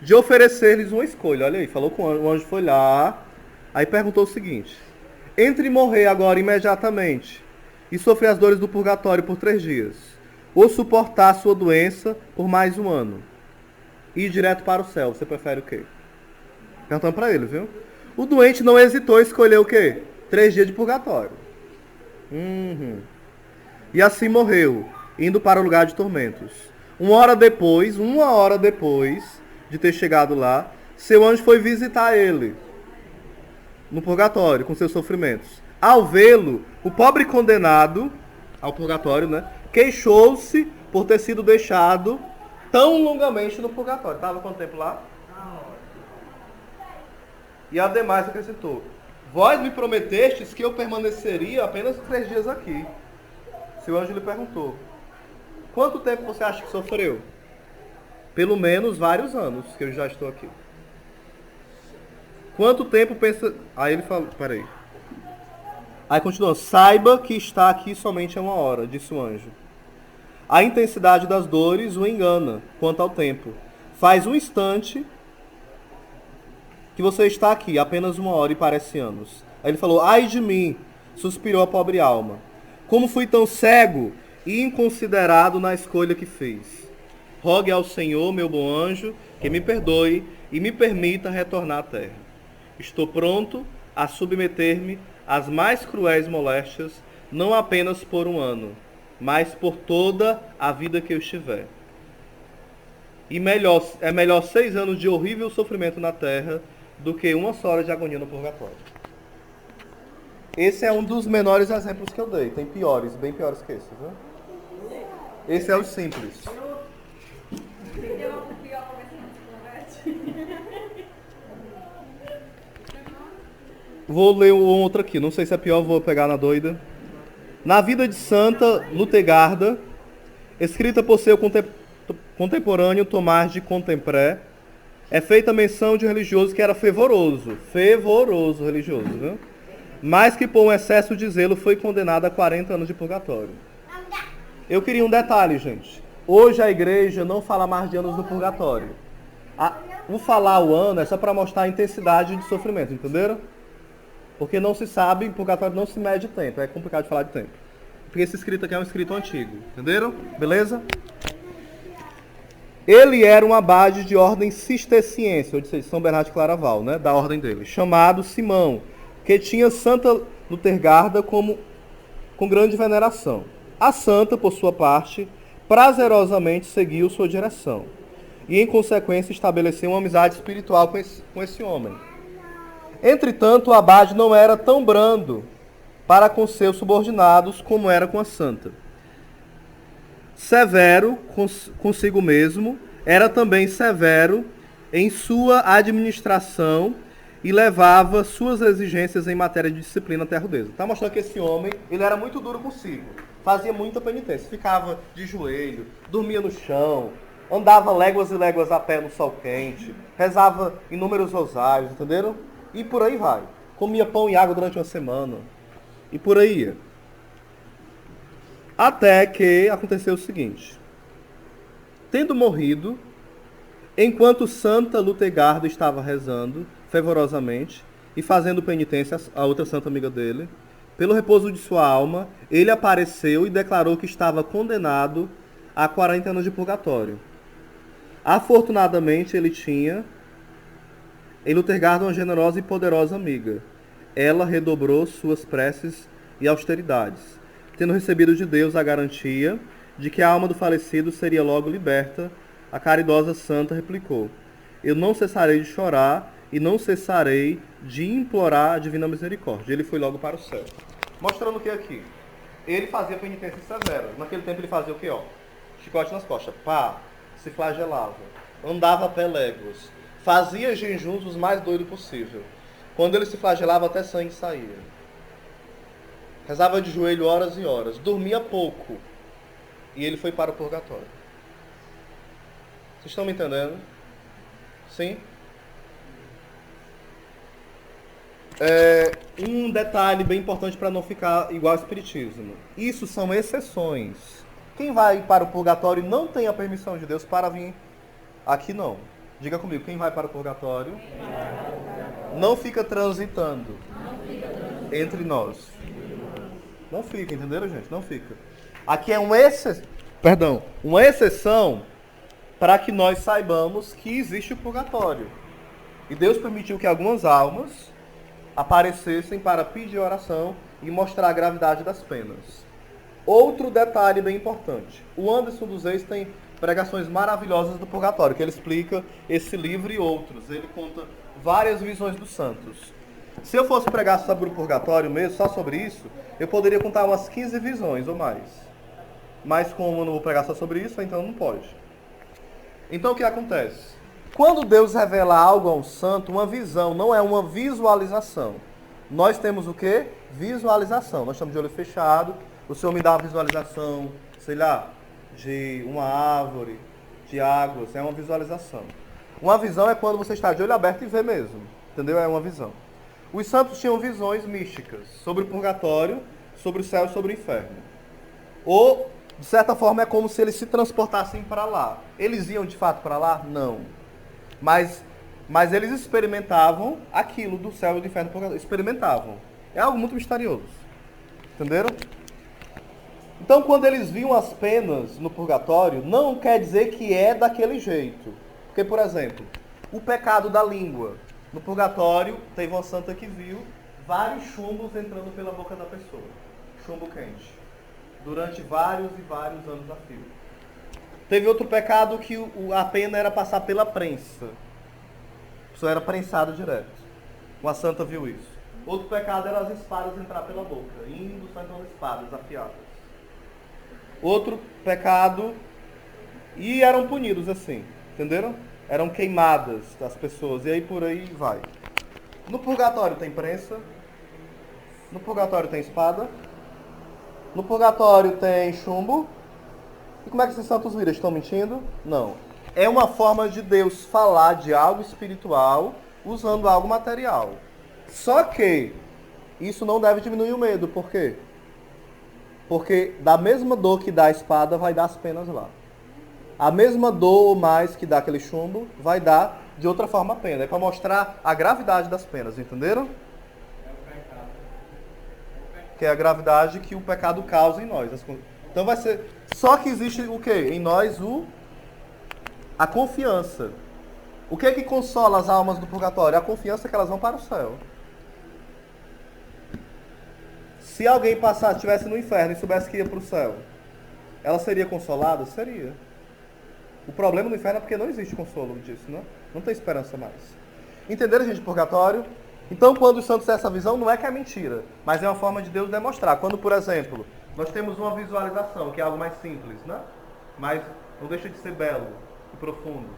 De oferecer-lhes uma escolha. Olha aí, falou com o anjo, foi lá, aí perguntou o seguinte: entre morrer agora imediatamente e sofrer as dores do purgatório por 3 dias, ou suportar a sua doença por mais 1 ano, e ir direto para o céu, você prefere o quê? Perguntando para ele, viu? O doente não hesitou em escolher o quê? 3 dias de purgatório. E assim morreu, indo para o lugar de tormentos. Uma hora depois de ter chegado lá, seu anjo foi visitar ele no purgatório com seus sofrimentos. Ao vê-lo, o pobre condenado ao purgatório, né, queixou-se por ter sido deixado tão longamente no purgatório. Estava quanto tempo lá? E ademais acrescentou: vós me prometestes que eu permaneceria apenas 3 dias aqui. Seu anjo lhe perguntou: quanto tempo você acha que sofreu? Pelo menos vários anos que eu já estou aqui. Quanto tempo pensa... Aí ele falou... Peraí. Aí continua: saiba que está aqui somente 1 hora, disse o anjo. A intensidade das dores o engana quanto ao tempo. Faz um instante que você está aqui, apenas 1 hora e parece anos. Aí ele falou: ai de mim, suspirou a pobre alma. Como fui tão cego e inconsiderado na escolha que fez. Rogue ao Senhor, meu bom anjo, que me perdoe e me permita retornar à terra. Estou pronto a submeter-me às mais cruéis moléstias, não apenas por 1 ano, mas por toda a vida que eu estiver. E é melhor 6 anos de horrível sofrimento na terra do que 1 só hora de agonia no purgatório. Esse é um dos menores exemplos que eu dei. Tem piores, bem piores que esse, viu? Esse é o simples. Vou ler um outro aqui, não sei se é pior, vou pegar na doida. Na vida de Santa Lutegarda, escrita por seu contemporâneo Tomás de Contempré, é feita menção de um religioso que era fervoroso religioso, viu? Mas que por um excesso de zelo foi condenado a 40 anos de purgatório. Eu queria um detalhe, gente. Hoje a igreja não fala mais de anos no purgatório. O falar o ano é só para mostrar a intensidade de sofrimento, entenderam? Porque não se sabe, em purgatório não se mede tempo, é complicado de falar de tempo. Porque esse escrito aqui é um escrito antigo, entenderam? Beleza? Ele era um abade de ordem cisterciense, ou de São Bernardo de Claraval, né, da ordem dele, chamado Simão, que tinha Santa Lutergarda com grande veneração. A santa, por sua parte, prazerosamente seguiu sua direção e, em consequência, estabeleceu uma amizade espiritual com esse homem. Entretanto, o abade não era tão brando para com seus subordinados como era com a santa. Severo consigo mesmo, era também severo em sua administração e levava suas exigências em matéria de disciplina até a rudeza. Está mostrando que esse homem, ele era muito duro consigo, fazia muita penitência, ficava de joelho, dormia no chão, andava léguas e léguas a pé no sol quente, rezava inúmeros rosários, entenderam? E por aí vai. Comia pão e água durante 1 semana. E por aí ia. Até que aconteceu o seguinte. Tendo morrido, enquanto Santa Lutegarda estava rezando fervorosamente e fazendo penitência a outra santa amiga dele, pelo repouso de sua alma, ele apareceu e declarou que estava condenado a 40 anos de purgatório. Afortunadamente, ele tinha em Lutergarda uma generosa e poderosa amiga. Ela redobrou suas preces e austeridades, tendo recebido de Deus a garantia de que a alma do falecido seria logo liberta. A caridosa santa replicou: eu não cessarei de chorar e não cessarei de implorar a divina misericórdia. Ele foi logo para o céu. Mostrando o que aqui? Ele fazia penitência severa. Naquele tempo ele fazia o que? Chicote nas costas. Pá, se flagelava. Andava a pé léguas. Fazia jejuns os mais doidos possível. Quando ele se flagelava, até sangue saía. Rezava de joelho horas e horas. Dormia pouco. E ele foi para o purgatório. Vocês estão me entendendo? Sim? Um detalhe bem importante para não ficar igual ao espiritismo. Isso são exceções. Quem vai para o purgatório não tem a permissão de Deus para vir aqui, não. Diga comigo, quem vai para o purgatório não fica transitando entre nós. Não fica, entenderam, gente? Não fica. Aqui é uma exceção para que nós saibamos que existe o purgatório. E Deus permitiu que algumas almas aparecessem para pedir oração e mostrar a gravidade das penas. Outro detalhe bem importante. O Anderson dos Reis tem pregações maravilhosas do purgatório, que ele explica esse livro e outros. Ele conta várias visões dos santos. Se eu fosse pregar sobre o purgatório mesmo, só sobre isso, eu poderia contar umas 15 visões ou mais. Mas como eu não vou pregar só sobre isso, então não pode. Então o que acontece? Quando Deus revela algo a um santo, uma visão não é uma visualização. Nós temos o quê? Visualização. Nós estamos de olho fechado, o Senhor me dá uma visualização, sei lá, de uma árvore, de águas, é uma visualização. Uma visão é quando você está de olho aberto e vê mesmo, entendeu? É uma visão. Os santos tinham visões místicas sobre o purgatório, sobre o céu e sobre o inferno. Ou, de certa forma, é como se eles se transportassem para lá. Eles iam de fato para lá? Não. Mas eles experimentavam aquilo do céu e do inferno. Experimentavam. É algo muito misterioso. Entenderam? Então, quando eles viam as penas no purgatório, não quer dizer que é daquele jeito. Porque, por exemplo, o pecado da língua. No purgatório, teve uma santa que viu vários chumbos entrando pela boca da pessoa. Chumbo quente. Durante vários e vários anos a fio. Teve outro pecado que a pena era passar pela prensa. A pessoa era prensada direto. Uma santa viu isso. Outro pecado era as espadas entrar pela boca. Indo, saindo espadas afiadas. Outro pecado... E eram punidos assim. Entenderam? Eram queimadas das pessoas. E aí por aí vai. No purgatório tem prensa. No purgatório tem espada. No purgatório tem chumbo. E como é que esses santos viram? Estão mentindo? Não. É uma forma de Deus falar de algo espiritual usando algo material. Só que isso não deve diminuir o medo. Por quê? Porque da mesma dor que dá a espada, vai dar as penas lá. A mesma dor ou mais que dá aquele chumbo, vai dar de outra forma a pena. É para mostrar a gravidade das penas, entenderam? Que é a gravidade que o pecado causa em nós. Então vai ser... Só que existe o quê? Em nós a confiança. O que é que consola as almas do purgatório? A confiança que elas vão para o céu. Se alguém estivesse no inferno e soubesse que ia para o céu, ela seria consolada? Seria. O problema do inferno é porque não existe consolo disso, né? Não tem esperança mais. Entenderam, gente, purgatório? Então, quando os santos têm essa visão, não é que é mentira, mas é uma forma de Deus demonstrar. Quando, por exemplo, nós temos uma visualização, que é algo mais simples, né? Mas não deixa de ser belo e profundo.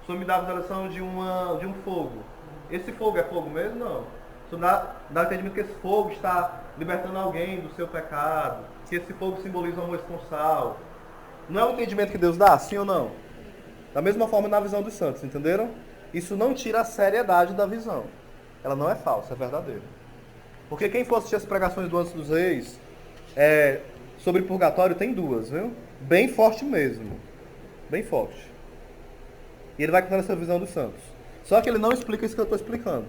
O Senhor me dá a visualização de um fogo. Esse fogo é fogo mesmo? Não. O Senhor dá o entendimento que esse fogo está libertando alguém do seu pecado, que esse fogo simboliza o amor esponsal. Não é o entendimento que Deus dá, sim ou não? Da mesma forma na visão dos santos, entenderam? Isso não tira a seriedade da visão. Ela não é falsa, é verdadeira. Porque quem for assistir as pregações do Antes dos Reis, sobre purgatório, tem duas, viu? Bem forte mesmo. Bem forte. E ele vai contando essa visão dos santos. Só que ele não explica isso que eu estou explicando.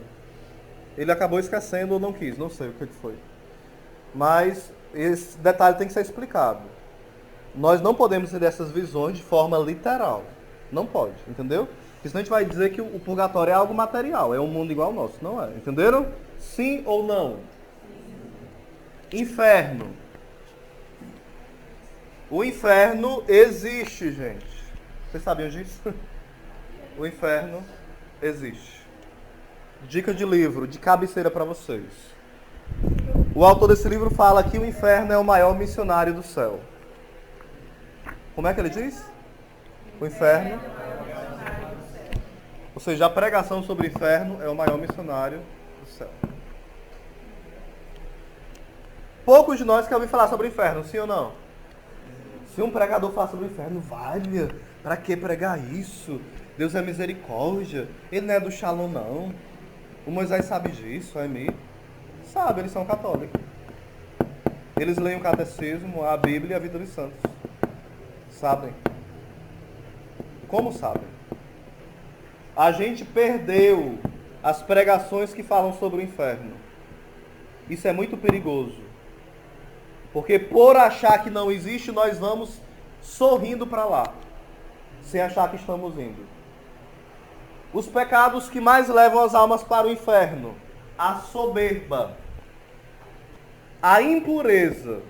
Ele acabou esquecendo ou não quis, não sei o que foi. Mas esse detalhe tem que ser explicado. Nós não podemos ter essas visões de forma literal. Não pode, entendeu? Porque senão a gente vai dizer que o purgatório é algo material, é um mundo igual ao nosso. Não é, entenderam? Sim ou não? Inferno. O inferno existe, gente. Vocês sabiam disso? O inferno existe. Dica de livro, de cabeceira para vocês. O autor desse livro fala que o inferno é o maior missionário do céu. Como é que ele diz? O inferno. Ou seja, a pregação sobre o inferno é o maior missionário do céu. Poucos de nós querem ouvir falar sobre o inferno, sim ou não? Se um pregador fala sobre o inferno, vale, para que pregar isso? Deus é misericórdia, ele não é do Shalom não. O Moisés sabe disso, a Emi. Sabe, eles são católicos. Eles leem o catecismo, a Bíblia e a vida dos santos. Sabem. Como sabem? A gente perdeu as pregações que falam sobre o inferno. Isso é muito perigoso. Porque por achar que não existe, nós vamos sorrindo para lá, sem achar que estamos indo. Os pecados que mais levam as almas para o inferno: a soberba, a impureza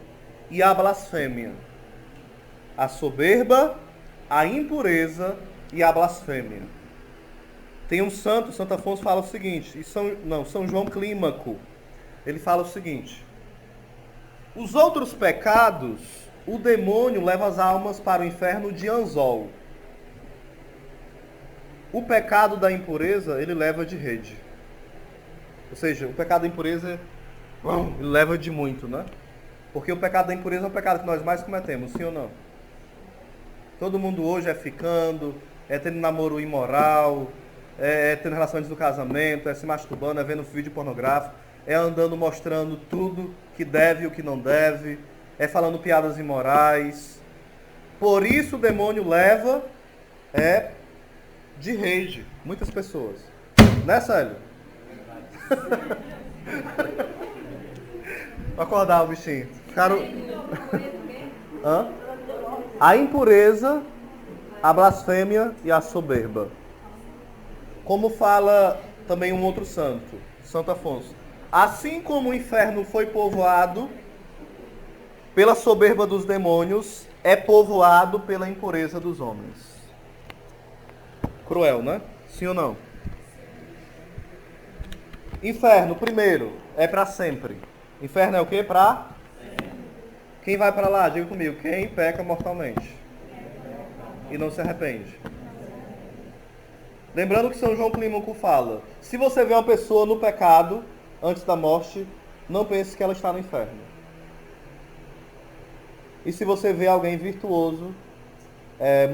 e a blasfêmia. A soberba, a impureza e a blasfêmia. Tem um santo, Santo Afonso fala o seguinte, e São João Clímaco, ele fala o seguinte: os outros pecados, o demônio leva as almas para o inferno de anzol. O pecado da impureza, ele leva de rede. Ou seja, o pecado da impureza, ele leva de muito, né? Porque o pecado da impureza é o pecado que nós mais cometemos, sim ou não? Todo mundo hoje é ficando, é tendo namoro imoral, é tendo relações do casamento, é se masturbando, é vendo vídeo pornográfico, é andando mostrando tudo que deve e o que não deve, é falando piadas imorais. Por isso o demônio leva de rede muitas pessoas. Né, Célio? Vou acordar o bichinho. Ficaram... Hã? A impureza, a blasfêmia e a soberba. Como fala também um outro santo, Santo Afonso. Assim como o inferno foi povoado pela soberba dos demônios, é povoado pela impureza dos homens. Cruel, né? Sim ou não? Inferno, primeiro, é para sempre. Inferno é o quê? Para? Quem vai para lá? Diga comigo. Quem peca mortalmente e não se arrepende. Lembrando que São João Clímaco fala: se você vê uma pessoa no pecado antes da morte, não pense que ela está no inferno. E se você vê alguém virtuoso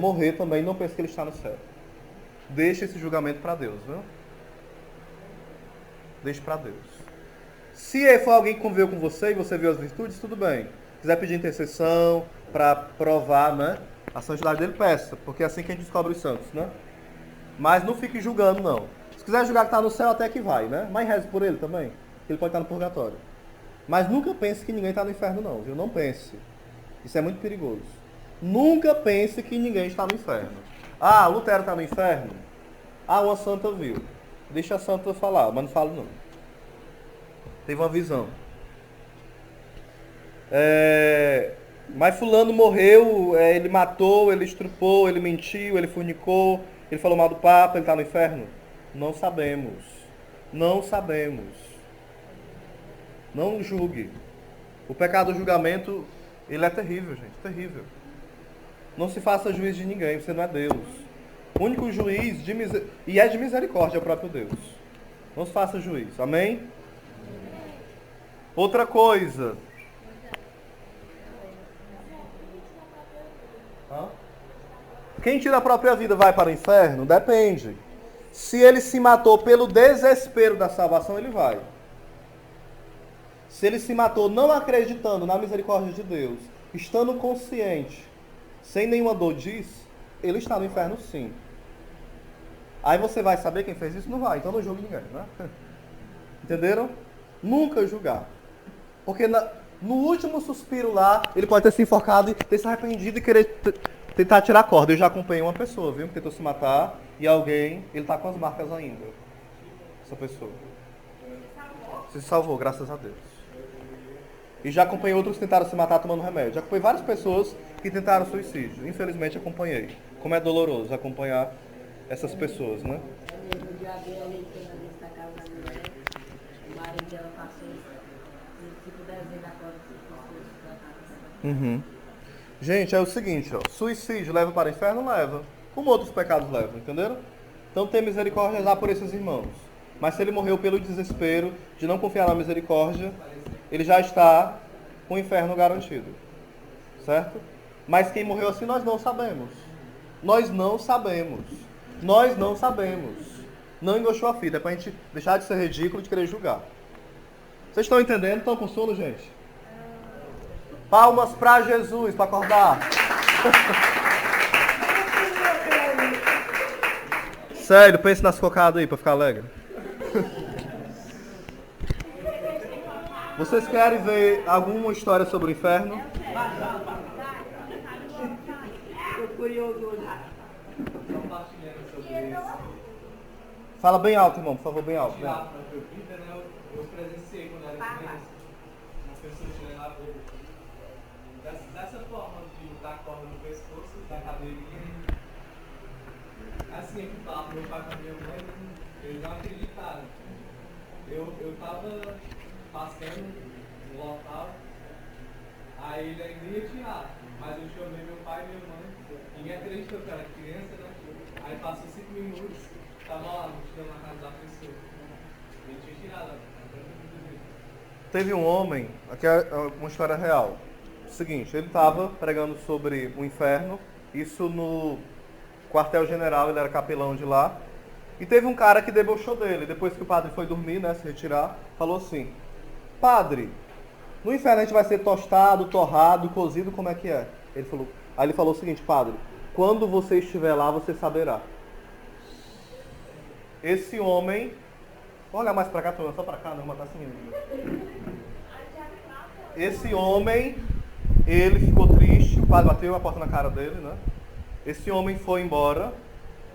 morrer também, não pense que ele está no céu. Deixe esse julgamento para Deus, viu? Deixe para Deus. Se for alguém que conviveu com você e você viu as virtudes, tudo bem. Se quiser pedir intercessão para provar, né, a santidade dele, peça. Porque é assim que a gente descobre os santos, né? Mas não fique julgando, não. Se quiser julgar que está no céu, até que vai, né? Mas reze por ele também. Ele pode estar no purgatório. Mas nunca pense que ninguém está no inferno, não, viu? Não pense. Isso é muito perigoso. Nunca pense que ninguém está no inferno. Ah, Lutero está no inferno? Ah, uma santa viu. Deixa a santa falar, mas não falo não. Teve uma visão. Mas fulano morreu, ele matou, ele estrupou, ele mentiu, ele fornicou, ele falou mal do Papa, ele está no inferno? Não sabemos. Não sabemos. Não julgue. O pecado do julgamento, ele é terrível, gente. Terrível. Não se faça juiz de ninguém, você não é Deus. O único juiz de misericórdia é o próprio Deus. Não se faça juiz. Amém? Outra coisa. Quem tira a própria vida vai para o inferno? Depende. Se ele se matou pelo desespero da salvação, ele vai. Se ele se matou não acreditando na misericórdia de Deus, estando consciente, sem nenhuma dor disso, ele está no inferno sim. Aí você vai saber quem fez isso? Não vai, então não julgue ninguém, né? Entenderam? Nunca julgar. Porque no último suspiro lá, ele pode ter se enforcado e ter se arrependido e querer tentar tirar a corda. Eu já acompanhei uma pessoa, viu? Que tentou se matar e alguém, ele está com as marcas ainda. Essa pessoa. Se salvou, graças a Deus. E já acompanhei outros que tentaram se matar tomando remédio. Já acompanhei várias pessoas que tentaram suicídio. Infelizmente acompanhei. Como é doloroso acompanhar essas pessoas, né? Eu já vi a leitura da casa da mulher. O marido dela passou tipo desenho da corda de Uhum. Gente, é o seguinte, ó. Suicídio leva para o inferno? Leva. Como outros pecados levam, entenderam? Então tem misericórdia lá por esses irmãos. Mas se ele morreu pelo desespero de não confiar na misericórdia, ele já está com o inferno garantido. Certo? Mas quem morreu assim nós não sabemos. Nós não sabemos. Nós não sabemos. Não engoxou a fita. É pra gente deixar de ser ridículo, de querer julgar. Vocês estão entendendo? Estão com sono, gente? Palmas para Jesus, para acordar. Sério, pense nas cocadas aí, para ficar alegre. Vocês querem ver alguma história sobre o inferno? Fala bem alto, irmão, por favor, bem alto. Bem alto. Eu presenciei quando era criança. Uma pessoa tirando a boca. Dessa forma, de botar a corda no pescoço, da cadeirinha. assim, eu falava pro meu pai e pra minha mãe, eles não acreditaram. Eu tava passando no local, aí ele ainda ia tirar, mas eu chamei meu pai e minha mãe, ninguém acreditou que era criança, né? Aí passou 5 minutos, tava lá, mostrando na casa da pessoa. Ele tinha tirado, Teve um homem, aqui é uma história real. Seguinte, ele estava pregando sobre o inferno, isso no quartel-general, ele era capelão de lá. E teve um cara que debochou dele, depois que o padre foi dormir, né, se retirar, falou assim: padre, no inferno a gente vai ser tostado, torrado, cozido, como é que é? Aí ele falou o seguinte: padre, quando você estiver lá, você saberá. Esse homem, vou olhar mais pra cá, só pra cá, não, mas tá assim. Esse homem, ele ficou triste, o padre bateu a porta na cara dele, né? Esse homem foi embora,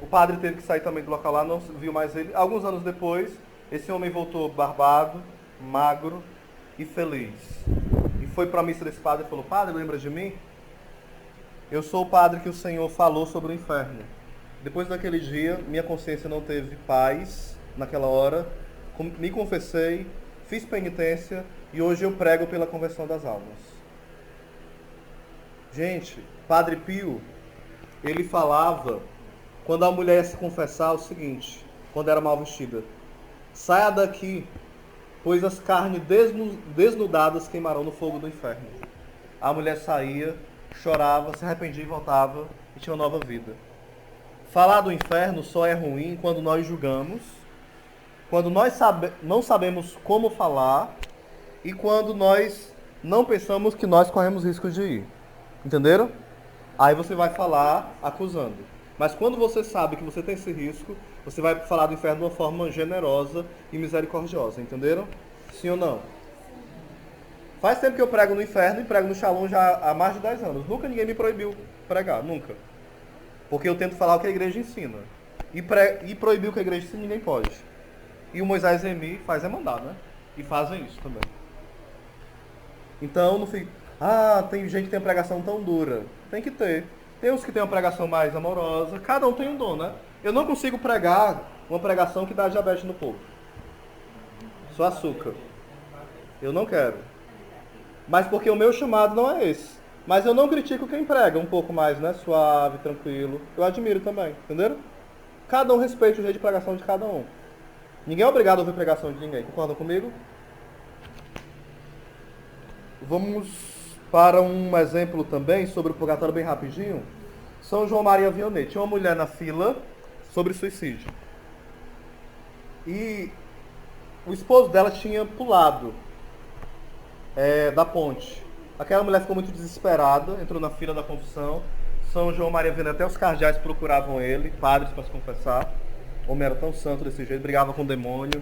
o padre teve que sair também do local lá, não viu mais ele. Alguns anos depois, esse homem voltou barbado, magro e feliz. E foi para a missa desse padre e falou: padre, lembra de mim? Eu sou o padre que o Senhor falou sobre o inferno. Depois daquele dia, minha consciência não teve paz naquela hora, me confessei, fiz penitência e hoje eu prego pela conversão das almas. Gente, Padre Pio, ele falava, quando a mulher ia se confessar, o seguinte, quando era mal vestida: saia daqui, pois as carnes desnudadas queimarão no fogo do inferno. A mulher saía, chorava, se arrependia e voltava e tinha uma nova vida. Falar do inferno só é ruim quando nós julgamos, quando nós não sabemos como falar e quando nós não pensamos que nós corremos risco de ir. Entenderam? Aí você vai falar acusando. Mas quando você sabe que você tem esse risco, você vai falar do inferno de uma forma generosa e misericordiosa. Entenderam? Sim ou não? Faz tempo que eu prego no inferno e prego no Shalom já há mais de 10 anos. Nunca ninguém me proibiu pregar, nunca. Porque eu tento falar o que a igreja ensina. E proibir o que a igreja ensina ninguém pode. E o Moisés Remy faz é mandar, né? E fazem isso também. Então não fica: tem gente que tem uma pregação tão dura. Tem que ter. Tem uns que tem uma pregação mais amorosa. Cada um tem um dom, né? Eu não consigo pregar uma pregação que dá diabetes no povo. Só açúcar. Eu não quero. Mas porque o meu chamado não é esse. Mas eu não critico quem prega um pouco mais, né? Suave, tranquilo. Eu admiro também, entenderam? Cada um respeita o jeito de pregação de cada um. Ninguém é obrigado a ouvir pregação de ninguém. Concordam comigo? Vamos para um exemplo também sobre o purgatório bem rapidinho. São João Maria Vianney. Tinha uma mulher na fila sobre suicídio. E o esposo dela tinha pulado da ponte. Aquela mulher ficou muito desesperada, entrou na fila da confissão. São João Maria Vianney, até os cardeais procuravam ele, padres para se confessar. O homem era tão santo desse jeito, brigava com o demônio.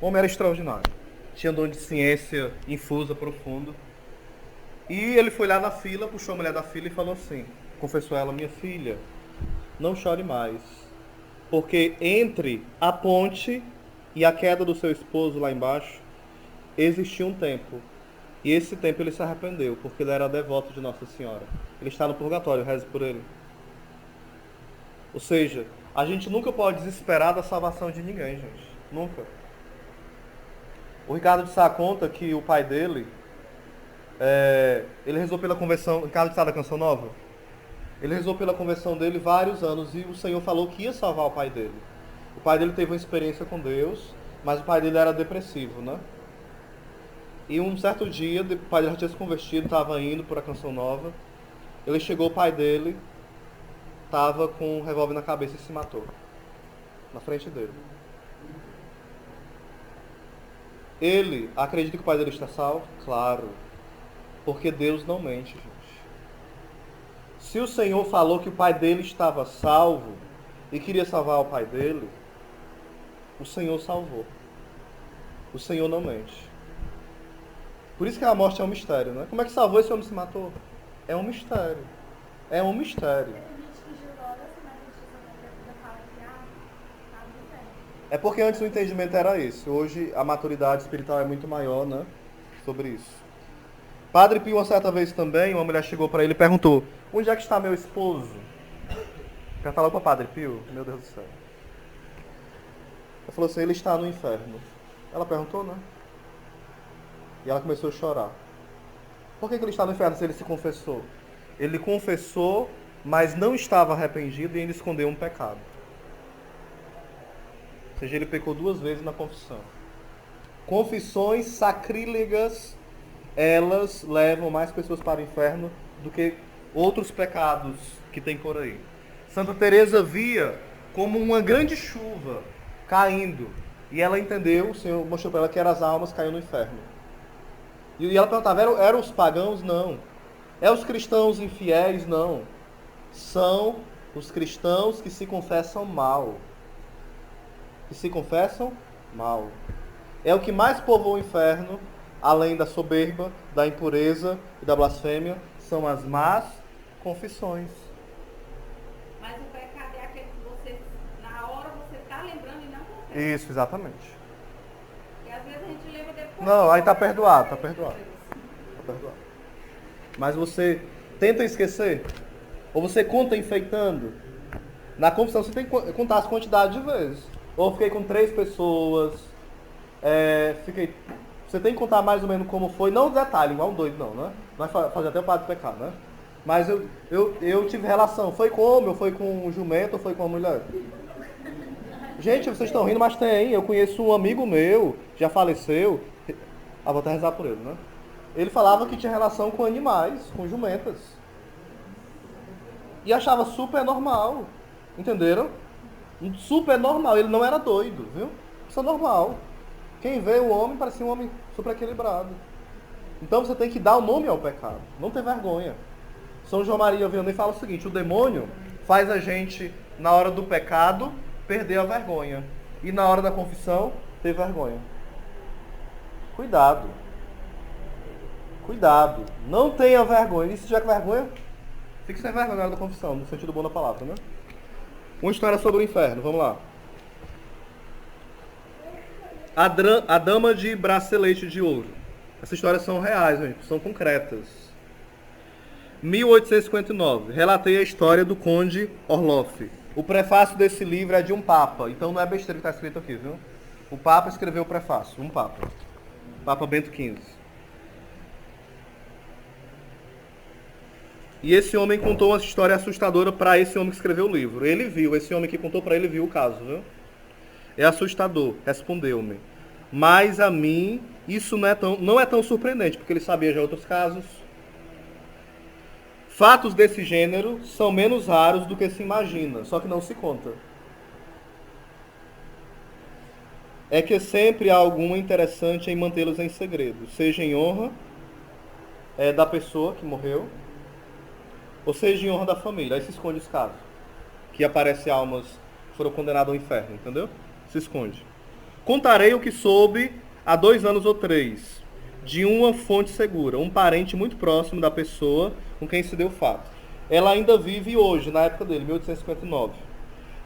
O homem era extraordinário. Tinha dom de ciência infusa, profundo. E ele foi lá na fila, puxou a mulher da fila e falou assim, confessou a ela: minha filha, não chore mais. Porque entre a ponte e a queda do seu esposo lá embaixo, existia um tempo. E esse tempo ele se arrependeu, porque ele era devoto de Nossa Senhora. Ele está no purgatório, reze por ele. Ou seja, a gente nunca pode desesperar da salvação de ninguém, gente. Nunca. O Ricardo de Sá conta que o pai dele, ele rezou pela conversão. Ricardo de Sá da Canção Nova? Ele rezou pela conversão dele vários anos e o Senhor falou que ia salvar o pai dele. O pai dele teve uma experiência com Deus, mas o pai dele era depressivo, né? E um certo dia, o pai dele já tinha se convertido, estava indo para a Canção Nova. Ele chegou, o pai dele estava com um revólver na cabeça e se matou. Na frente dele. Ele acredita que o pai dele está salvo? Claro. Porque Deus não mente, gente. Se o Senhor falou que o pai dele estava salvo e queria salvar o pai dele, o Senhor salvou. O Senhor não mente. Por isso que a morte é um mistério, né? Como é que salvou esse homem se matou? É um mistério. É um mistério. É porque antes o entendimento era esse. Hoje a maturidade espiritual é muito maior, né? Sobre isso. Padre Pio, uma certa vez também, uma mulher chegou para ele e perguntou: onde é que está meu esposo? Perguntar logo para Padre Pio, meu Deus do céu. Ela falou assim, ele está no inferno. Ela perguntou, né? E ela começou a chorar. Por que ele está no inferno se ele se confessou? Ele confessou, mas não estava arrependido e ainda escondeu um pecado. Ou seja, ele pecou 2 vezes na confissão. Confissões sacrílegas, elas levam mais pessoas para o inferno do que outros pecados que tem por aí. Santa Teresa via como uma grande chuva caindo. E ela entendeu, o Senhor mostrou para ela que eram as almas caindo no inferno. E ela perguntava, eram os pagãos? Não. É os cristãos infiéis? Não. São os cristãos que se confessam mal. Que se confessam mal. É o que mais povoa o inferno, além da soberba, da impureza e da blasfêmia, são as más confissões. Mas o pecado é aquele que você, na hora, você está lembrando e não confessa. Isso, exatamente. E às vezes a gente lembra depois. Não, aí está perdoado, está perdoado. Está perdoado. Mas você tenta esquecer? Ou você conta enfeitando? Na confissão você tem que contar as quantidades de vezes. Ou fiquei com 3 pessoas. Você tem que contar mais ou menos como foi. Não o detalhe, igual um doido não, né? Vai fazer até o padre pecar, né? Mas eu tive relação. Foi com homem, ou foi com um jumento, ou foi com uma mulher? Gente, vocês estão rindo, mas tem. Eu conheço um amigo meu, já faleceu. Vou até rezar por ele, né? Ele falava que tinha relação com animais, com jumentas. E achava super normal. Entenderam? Super normal. Ele não era doido, viu? Isso é normal. Quem vê o homem parecia um homem super equilibrado. Então você tem que dar o nome ao pecado. Não ter vergonha. São João Maria Vianney fala o seguinte: o demônio faz a gente, na hora do pecado, perder a vergonha. E na hora da confissão, ter vergonha. Cuidado. Cuidado. Não tenha vergonha. E se tiver com vergonha, fique sem vergonha na hora da confissão, no sentido bom da palavra, né? Uma história sobre o inferno. Vamos lá. A dama de bracelete de ouro. Essas histórias são reais, gente, são concretas. 1859. Relatei a história do Conde Orloff. O prefácio desse livro é de um papa, então não é besteira que está escrito aqui, viu? O papa escreveu o prefácio, um papa. Papa Bento XV. E esse homem contou uma história assustadora para esse homem que escreveu o livro. Ele viu, esse homem que contou para ele viu o caso, viu? É assustador, respondeu-me. Mas a mim isso não é tão surpreendente, porque ele sabia já outros casos. Fatos desse gênero são menos raros do que se imagina, só que não se conta. É que sempre há algum interessante em mantê-los em segredo, seja em honra da pessoa que morreu, ou seja em honra da família. Aí se esconde os casos, que aparecem almas que foram condenadas ao inferno, entendeu? Se esconde. Contarei o que soube há 2 anos ou 3, de uma fonte segura, um parente muito próximo da pessoa com quem se deu o fato. Ela ainda vive hoje, na época dele, 1859.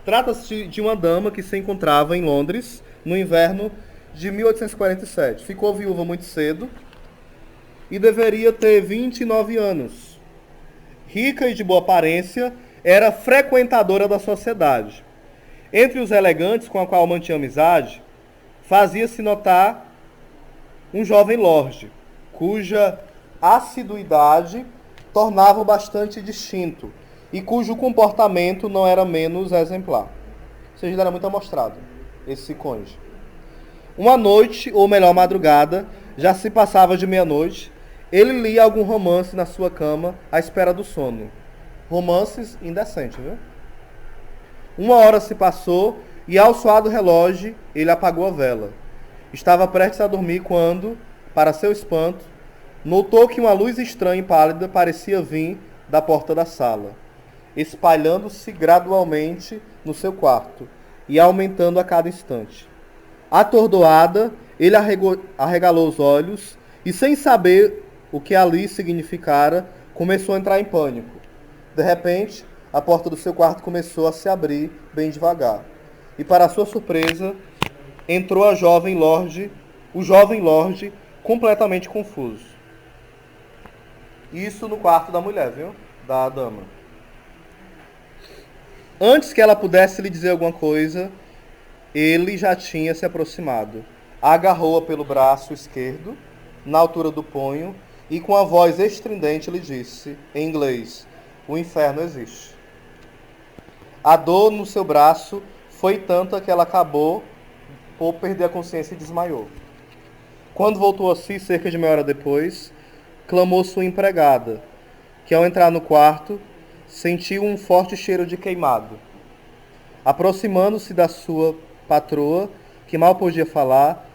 Trata-se de uma dama que se encontrava em Londres no inverno de 1847. Ficou viúva muito cedo e deveria ter 29 anos. Rica e de boa aparência, era frequentadora da sociedade. Entre os elegantes com a qual mantinha amizade, fazia-se notar um jovem lorde, cuja assiduidade tornava-o bastante distinto e cujo comportamento não era menos exemplar. Ou seja, ele era muito amostrado, esse cônjuge. Uma noite, ou melhor, madrugada, já se passava de meia-noite, ele lia algum romance na sua cama à espera do sono. Romances indecentes, viu? 1 hora se passou e ao soar do relógio ele apagou a vela. Estava prestes a dormir quando, para seu espanto, notou que uma luz estranha e pálida parecia vir da porta da sala, espalhando-se gradualmente no seu quarto e aumentando a cada instante. Atordoada, ele arregalou os olhos e, sem saber o que ali significara, começou a entrar em pânico. De repente, a porta do seu quarto começou a se abrir bem devagar. E, para sua surpresa, entrou o jovem lorde, completamente confuso. Isso no quarto da mulher, viu? Da dama. Antes que ela pudesse lhe dizer alguma coisa, ele já tinha se aproximado. Agarrou-a pelo braço esquerdo, na altura do punho, e com a voz estridente lhe disse, em inglês, o inferno existe. A dor no seu braço foi tanta que ela acabou por perder a consciência e desmaiou. Quando voltou a si, cerca de meia hora depois, clamou sua empregada, que ao entrar no quarto, sentiu um forte cheiro de queimado. Aproximando-se da sua patroa, que mal podia falar,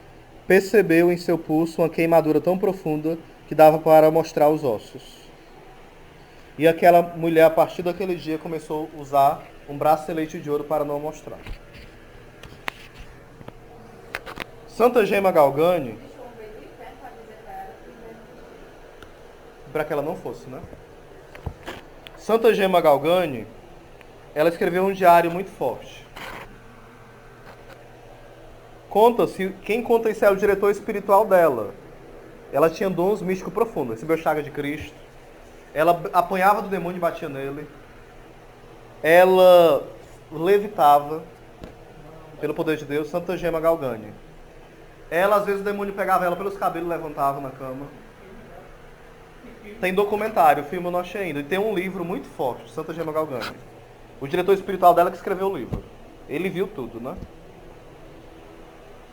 percebeu em seu pulso uma queimadura tão profunda que dava para mostrar os ossos. E aquela mulher, a partir daquele dia, começou a usar um bracelete de ouro para não mostrar. Santa Gema Galgani, para que ela não fosse, né? Santa Gema Galgani, ela escreveu um diário muito forte. Conta-se, quem conta isso é o diretor espiritual dela. Ela tinha dons místicos profundos, recebeu chaga de Cristo. Ela apanhava do demônio e batia nele. Ela levitava pelo poder de Deus. Santa Gema Galgani. Ela, às vezes, o demônio pegava ela pelos cabelos e levantava na cama. Tem documentário, o filme eu não achei ainda. E tem um livro muito forte, Santa Gema Galgani. O diretor espiritual dela que escreveu o livro. Ele viu tudo, né?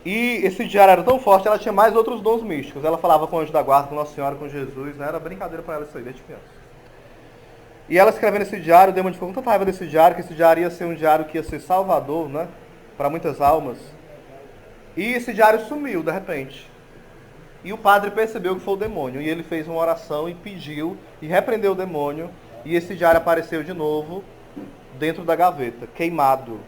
E esse diário era tão forte, ela tinha mais outros dons místicos. Ela falava com o anjo da guarda, com Nossa Senhora, com Jesus, né? Era brincadeira para ela isso aí, desde criança. E ela escrevendo esse diário, o demônio ficou com tanta raiva desse diário, que esse diário ia ser um diário que ia ser salvador, né? Para muitas almas. E esse diário sumiu, de repente. E o padre percebeu que foi o demônio. E ele fez uma oração e pediu, e repreendeu o demônio. E esse diário apareceu de novo dentro da gaveta, queimado.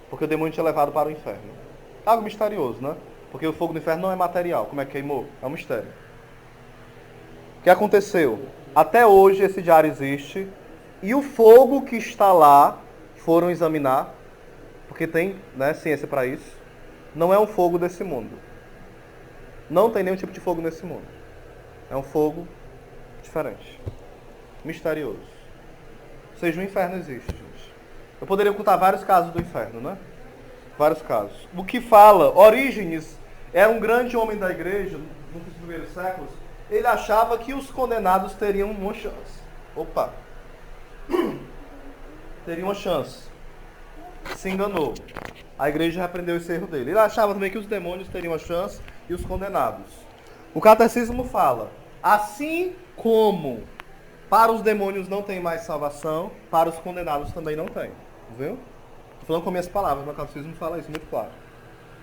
Porque o demônio tinha levado para o inferno. Algo misterioso, né? Porque o fogo do inferno não é material. Como é que queimou? É um mistério. O que aconteceu? Até hoje esse diário existe. E o fogo que está lá, foram examinar, porque tem, né, ciência para isso, não é um fogo desse mundo. Não tem nenhum tipo de fogo nesse mundo. É um fogo diferente. Misterioso. Ou seja, o inferno existe, gente. Eu poderia contar vários casos do inferno, né? Vários casos. O que fala, Orígenes era um grande homem da igreja, nos primeiros séculos, ele achava que os condenados teriam uma chance. Opa! Teriam uma chance. Se enganou. A igreja repreendeu esse erro dele. Ele achava também que os demônios teriam a chance e os condenados. O catecismo fala, assim como para os demônios não tem mais salvação, para os condenados também não tem. Viu? Estou falando com minhas palavras, mas o catecismo fala isso muito claro.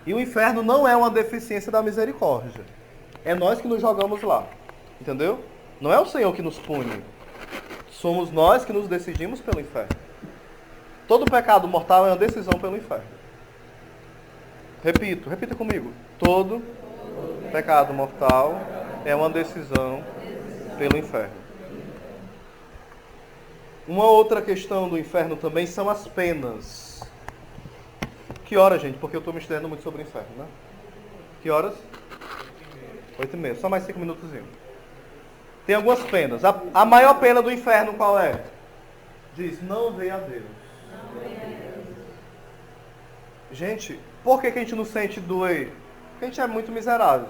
E o inferno não é uma deficiência da misericórdia. É nós que nos jogamos lá. Entendeu? Não é o Senhor que nos pune. Somos nós que nos decidimos pelo inferno. Todo pecado mortal é uma decisão pelo inferno. Repita comigo. Todo pecado mortal é uma decisão pelo inferno. Uma outra questão do inferno também são as penas. Que horas, gente? Porque eu estou me estudando muito sobre o inferno, né? Que horas? 8h30. Só mais 5 minutozinhos. Tem algumas penas. A maior pena do inferno qual é? Diz, não veja a Deus. Gente, por que a gente não sente doer? Porque a gente é muito miserável.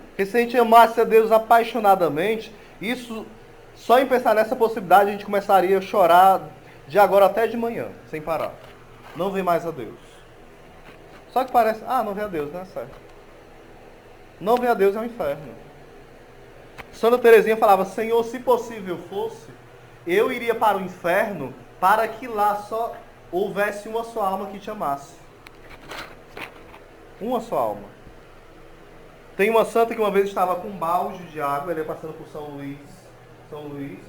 Porque se a gente amasse a Deus apaixonadamente, isso, só em pensar nessa possibilidade, a gente começaria a chorar de agora até de manhã, sem parar. Não vê mais a Deus. Só que parece, não vê a Deus, né? Certo. Não vê a Deus é o inferno. Santa Teresinha falava, Senhor, se possível fosse, eu iria para o inferno para que lá só houvesse uma só alma que te amasse. Uma só alma. Tem uma santa que uma vez estava com um balde de água, ele ia passando por São Luís,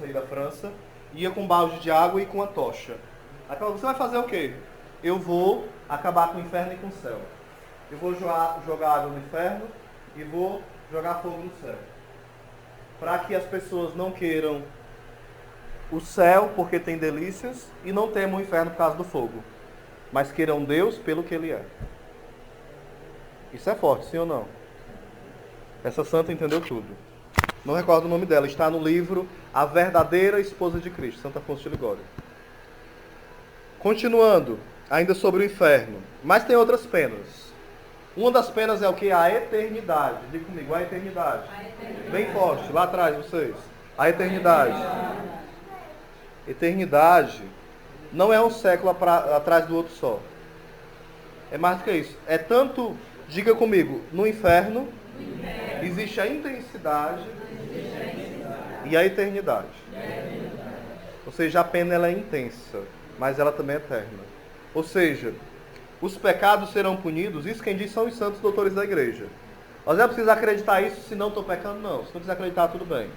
aí da França, ia com um balde de água e com uma tocha. Aí falou, você vai fazer o quê? Eu vou acabar com o inferno e com o céu. Eu vou jogar água no inferno e vou jogar fogo no céu. Para que as pessoas não queiram o céu porque tem delícias e não temam o inferno por causa do fogo, mas queiram Deus pelo que Ele é. Isso é forte, sim ou não? Essa santa entendeu tudo. Não recordo o nome dela, está no livro A Verdadeira Esposa de Cristo, Santo Afonso de Ligório. Continuando, ainda sobre o inferno. Mas tem outras penas. Uma das penas é o que? A eternidade. Diga comigo, a eternidade. Bem forte, lá atrás vocês. A eternidade. Eternidade não é um século atrás do outro só. É mais do que isso. É tanto, diga comigo, no inferno existe a intensidade e a eternidade. Ou seja, a pena ela é intensa, mas ela também é eterna. Ou seja, os pecados serão punidos, isso quem diz são os santos doutores da igreja. Nós não precisamos acreditar isso, se não estou pecando, não. Se não quiser acreditar, tudo bem.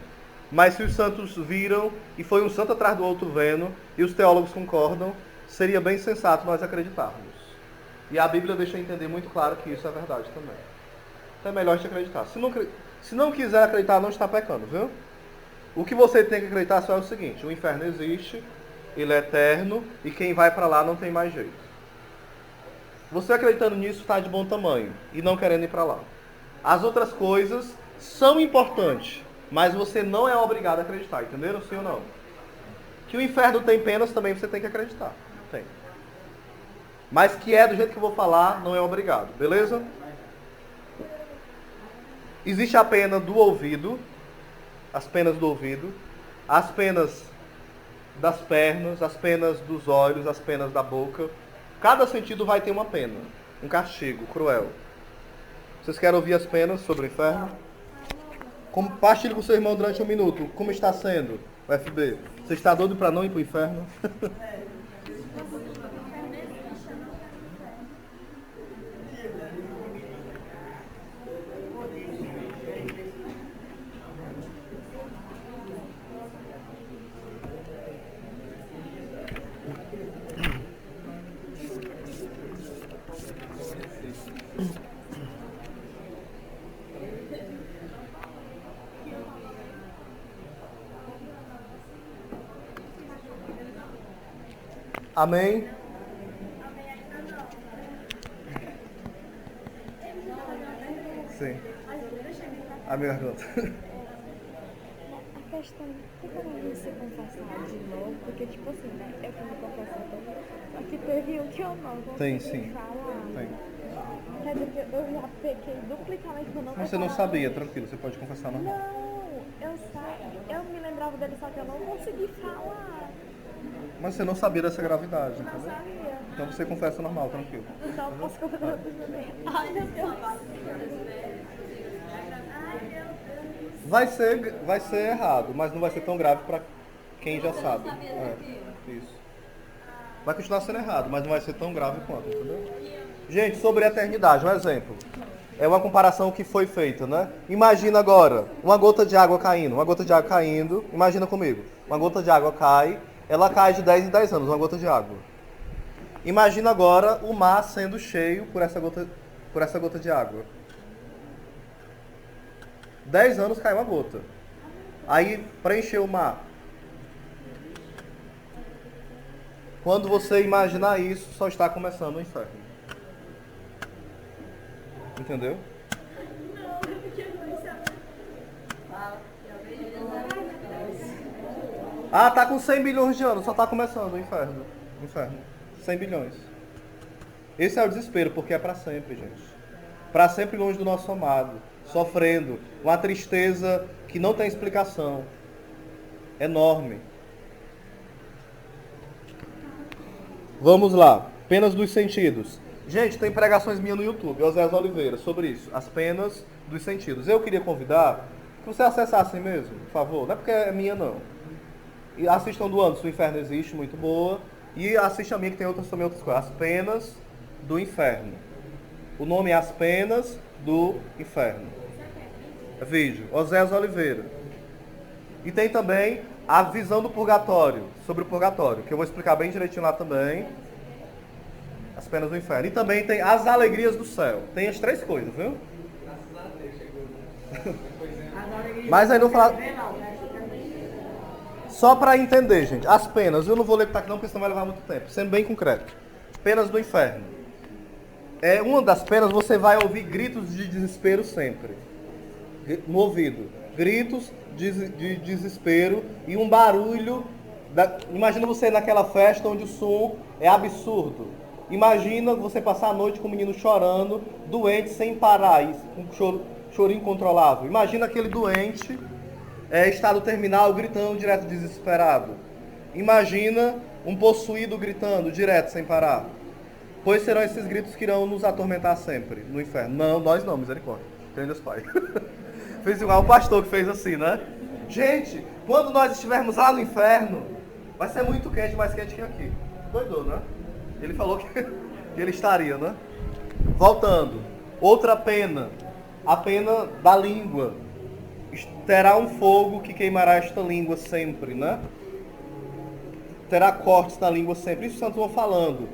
Mas se os santos viram, e foi um santo atrás do outro vendo, e os teólogos concordam, seria bem sensato nós acreditarmos. E a Bíblia deixa entender muito claro que isso é verdade também. Então é melhor a gente acreditar. Se não quiser acreditar, não está pecando, viu? O que você tem que acreditar só é o seguinte: o inferno existe, ele é eterno, e quem vai para lá não tem mais jeito. Você acreditando nisso está de bom tamanho, e não querendo ir para lá. As outras coisas são importantes, mas você não é obrigado a acreditar, entenderam? Sim ou não? Que o inferno tem penas também você tem que acreditar. Tem. Mas que é do jeito que eu vou falar, não é obrigado, beleza? Existe a pena do ouvido, as penas do ouvido, as penas das pernas, as penas dos olhos, as penas da boca. Cada sentido vai ter uma pena, um castigo cruel. Vocês querem ouvir as penas sobre o inferno? Compartilhe com seu irmão durante um minuto. Como está sendo o FB? Você está doido para não ir para o inferno? Amém? Sim. A minha garganta. A questão, tem como você confessar de novo? Porque, tipo assim, né? Eu fui me confessar também. Só que teve um que eu não consegui Tem, sim. falar. Tem. Quer dizer que eu já pequei duplicamente por não ter Você não falado. sabia, tranquilo, você pode confessar normal. Não, eu me lembrava dele, só que eu não consegui falar. Mas você não sabia dessa gravidade, Não entendeu? sabia. Então você confessa normal, tranquilo. Então eu posso confessar outros também. Ai, meu Deus. Vai ser errado, mas não vai ser tão grave para quem já sabe. Isso. Vai continuar sendo errado, mas não vai ser tão grave quanto, entendeu? Gente, sobre a eternidade, um exemplo. É uma comparação que foi feita, né? Imagina agora, uma gota de água caindo, imagina comigo. Uma gota de água cai, ela cai de 10 em 10 anos, uma gota de água. Imagina agora o mar sendo cheio por essa gota de água. 10 anos cai uma gota. Aí preencheu o mar. Quando você imaginar isso, só está começando o inferno. Entendeu? Ah, tá com 100 bilhões de anos, só está começando o inferno. 100 bilhões. Esse é o desespero, porque é para sempre, gente. Para sempre longe do nosso amado, sofrendo, uma tristeza que não tem explicação. Enorme. Vamos lá. Penas dos sentidos. Gente, tem pregações minhas no YouTube, Oséias Oliveira, sobre isso. As penas dos sentidos. Eu queria convidar que você acessasse mesmo, por favor. Não é porque é minha, não. E assistam do Anderson, O Inferno Existe, muito boa. E assista a minha, que tem também outras coisas. As Penas do Inferno. O nome é As Penas do Inferno. É vídeo. Oséias Oliveira. E tem também a visão do purgatório, sobre o purgatório, que eu vou explicar bem direitinho lá também. As penas do inferno. E também tem as alegrias do céu. Tem as três coisas, viu? Mas aí não falar. Só para entender, gente. As penas, eu não vou ler aqui não, porque senão vai levar muito tempo. Sendo bem concreto. Penas do inferno. É uma das penas, você vai ouvir gritos de desespero sempre. No ouvido. Gritos de desespero e um barulho Imagina você naquela festa onde o som é absurdo. Imagina você passar a noite com o menino chorando, doente, sem parar, com choro incontrolável. Imagina aquele doente, estado terminal, gritando direto desesperado. Imagina um possuído gritando direto, sem parar. Pois serão esses gritos que irão nos atormentar sempre, no inferno. Não, nós não, misericórdia. Tenho Deus Pai. Fez igual o pastor que fez assim, né? Gente, quando nós estivermos lá no inferno, vai ser muito quente, mais quente que aqui. Doidou, né? Ele falou que ele estaria, né? Voltando. Outra pena. A pena da língua. Terá um fogo que queimará esta língua sempre, né? Terá cortes na língua sempre. Isso os santos vão falando.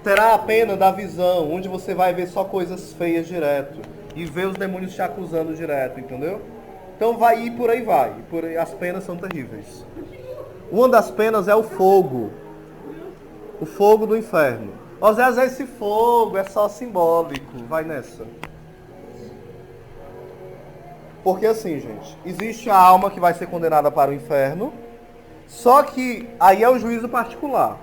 Terá a pena da visão, onde você vai ver só coisas feias direto. E ver os demônios te acusando direto, entendeu? Então vai ir por aí vai. Por aí, as penas são terríveis. Uma das penas é o fogo. O fogo do inferno. Às vezes esse fogo é só simbólico. Vai nessa. Porque assim, gente, existe a alma que vai ser condenada para o inferno. Só que aí é o juízo particular.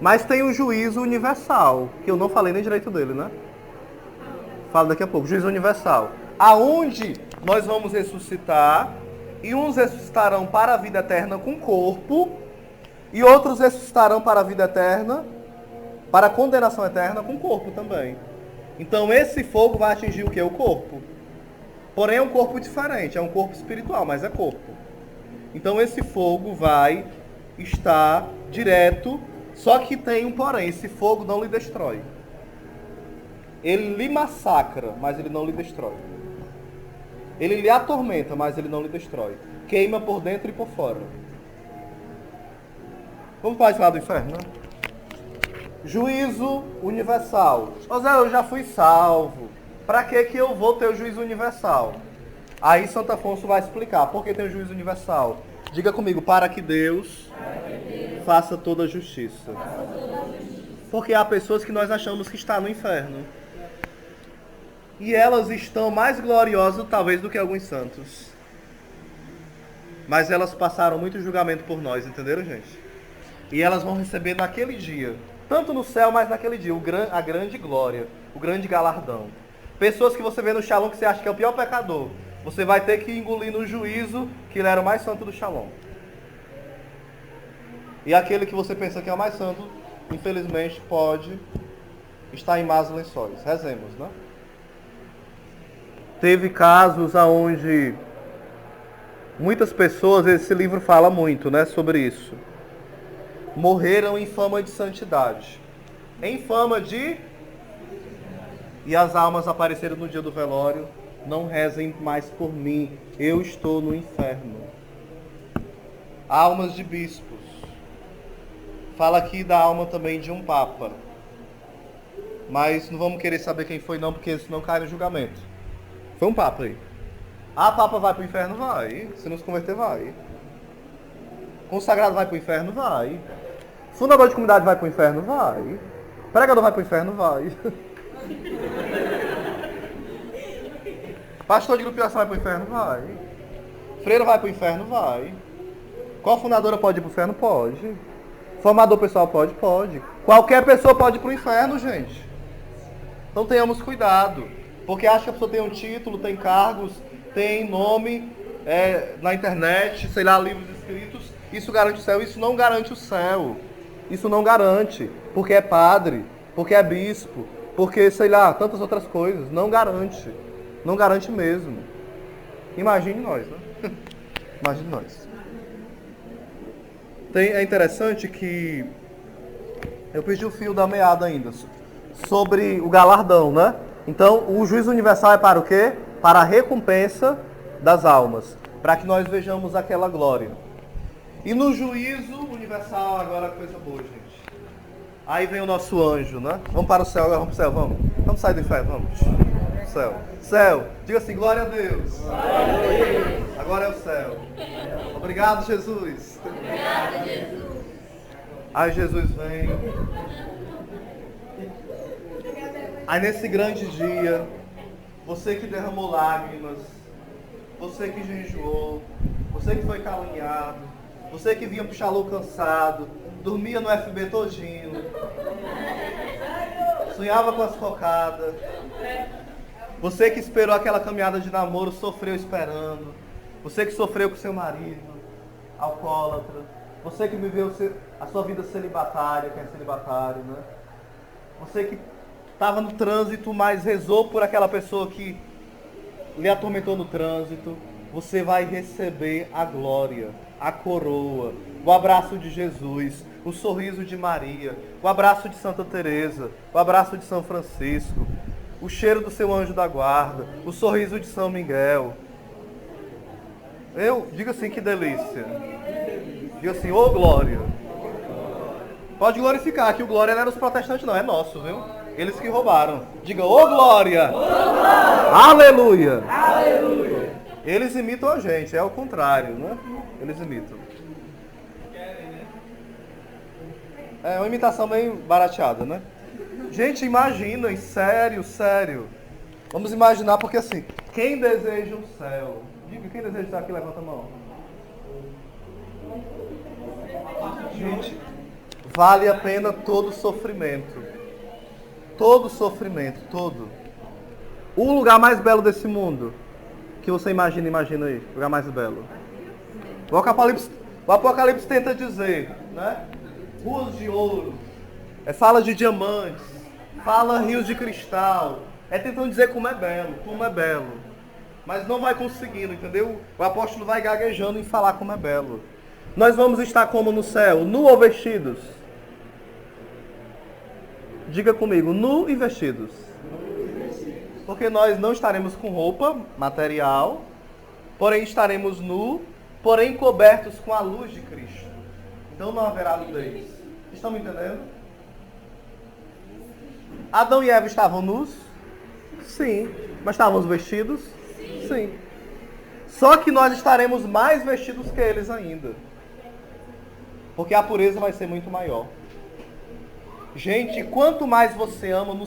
Mas tem o juízo universal, que eu não falei nem direito dele, né? Falo daqui a pouco. Juízo universal. Aonde nós vamos ressuscitar, e uns ressuscitarão para a vida eterna com corpo, e outros ressuscitarão para a vida eterna, para a condenação eterna com corpo também. Então esse fogo vai atingir o que? O corpo. Porém é um corpo diferente, é um corpo espiritual, mas é corpo. Então esse fogo vai estar direto, só que tem um porém, esse fogo não lhe destrói. Ele lhe massacra, mas ele não lhe destrói. Ele lhe atormenta, mas ele não lhe destrói. Queima por dentro e por fora. Vamos para esse lado do inferno, né? Juízo universal. José, eu já fui salvo. Para que eu vou ter o juízo universal? Aí Santo Afonso vai explicar por que tem o juízo universal. Diga comigo, para que Deus faça toda a justiça. Porque há pessoas que nós achamos que estão no inferno. E elas estão mais gloriosas, talvez, do que alguns santos. Mas elas passaram muito julgamento por nós, entenderam, gente? E elas vão receber naquele dia, tanto no céu, mas naquele dia, a grande glória, o grande galardão. Pessoas que você vê no Shalom que você acha que é o pior pecador, você vai ter que engolir no juízo que ele era o mais santo do Shalom. E aquele que você pensa que é o mais santo, infelizmente, pode estar em más lençóis. Rezemos, né? Teve casos onde muitas pessoas, esse livro fala muito, né, sobre isso. Morreram em fama de santidade. Em fama de... E as almas apareceram no dia do velório. Não rezem mais por mim. Eu estou no inferno. Almas de bispos. Fala aqui da alma também de um papa. Mas não vamos querer saber quem foi não, porque senão cai no julgamento. Foi um papa aí. Ah, papa vai pro inferno? Vai. Se não se converter, vai. Consagrado vai pro inferno? Vai. Fundador de comunidade vai pro inferno? Vai. Pregador vai pro inferno? Vai. Pastor de grupo de oração vai pro inferno? Vai. Freira vai pro inferno? Vai. Qual fundadora pode ir pro inferno? Pode. Formador pessoal pode? Pode. Qualquer pessoa pode ir pro inferno, gente. Então tenhamos cuidado. Porque acha que a pessoa tem um título, tem cargos, tem nome na internet, sei lá, livros escritos. Isso garante o céu. Isso não garante o céu. Isso não garante. Porque é padre, porque é bispo, porque, sei lá, tantas outras coisas. Não garante. Não garante mesmo. Imagine nós, né? Imagine nós. É interessante que eu perdi o fio da meada ainda. Sobre o galardão, né? Então, o juízo universal é para o quê? Para a recompensa das almas. Para que nós vejamos aquela glória. E no juízo universal, agora coisa boa, gente. Aí vem o nosso anjo, né? Vamos para o céu, agora vamos para o céu, vamos. Vamos sair do inferno, vamos. Céu. Céu. Diga assim, glória a Deus. Glória a Deus. Agora é o céu. Obrigado, Jesus. Obrigado, Jesus. Aí Jesus vem. Aí nesse grande dia, você que derramou lágrimas, você que jejuou, você que foi caluniado, Você que vinha pro Shalom cansado, dormia no FB todinho, sonhava com as cocadas. Você que esperou aquela caminhada de namoro, sofreu esperando. Você que sofreu com seu marido, alcoólatra. Você que viveu a sua vida celibatária, que é celibatário, né? Você que estava no trânsito, mas rezou por aquela pessoa que lhe atormentou no trânsito. Você vai receber a glória, a coroa, o abraço de Jesus, o sorriso de Maria, o abraço de Santa Teresa, o abraço de São Francisco, o cheiro do seu anjo da guarda, o sorriso de São Miguel. Diga assim, que delícia. Diga assim, ô glória. Pode glorificar, que o glória não é dos protestantes não, é nosso, viu? Eles que roubaram. Diga, ô glória. Ô glória. Aleluia. Aleluia. Eles imitam a gente, é o contrário, né? Eles imitam. É uma imitação bem barateada, né? Gente, imaginem, sério. Vamos imaginar, porque assim, quem deseja o céu? Diga, quem deseja estar aqui, levanta a mão. Gente, vale a pena todo sofrimento. Todo sofrimento, todo. O lugar mais belo desse mundo, que você imagina aí, o lugar mais belo. O Apocalipse tenta dizer, né? Ruas de ouro, fala de diamantes, fala rios de cristal, tentando dizer como é belo, mas não vai conseguindo, entendeu? O apóstolo vai gaguejando em falar como é belo. Nós vamos estar como no céu, nu ou vestidos? Diga comigo, nu e vestidos. Porque nós não estaremos com roupa material, porém estaremos nu, porém cobertos com a luz de Cristo. Então não haverá nudez. Estão me entendendo? Adão e Eva estavam nus? Sim. Mas estávamos vestidos? Sim. Só que nós estaremos mais vestidos que eles ainda. Porque a pureza vai ser muito maior. Gente, quanto mais você ama, no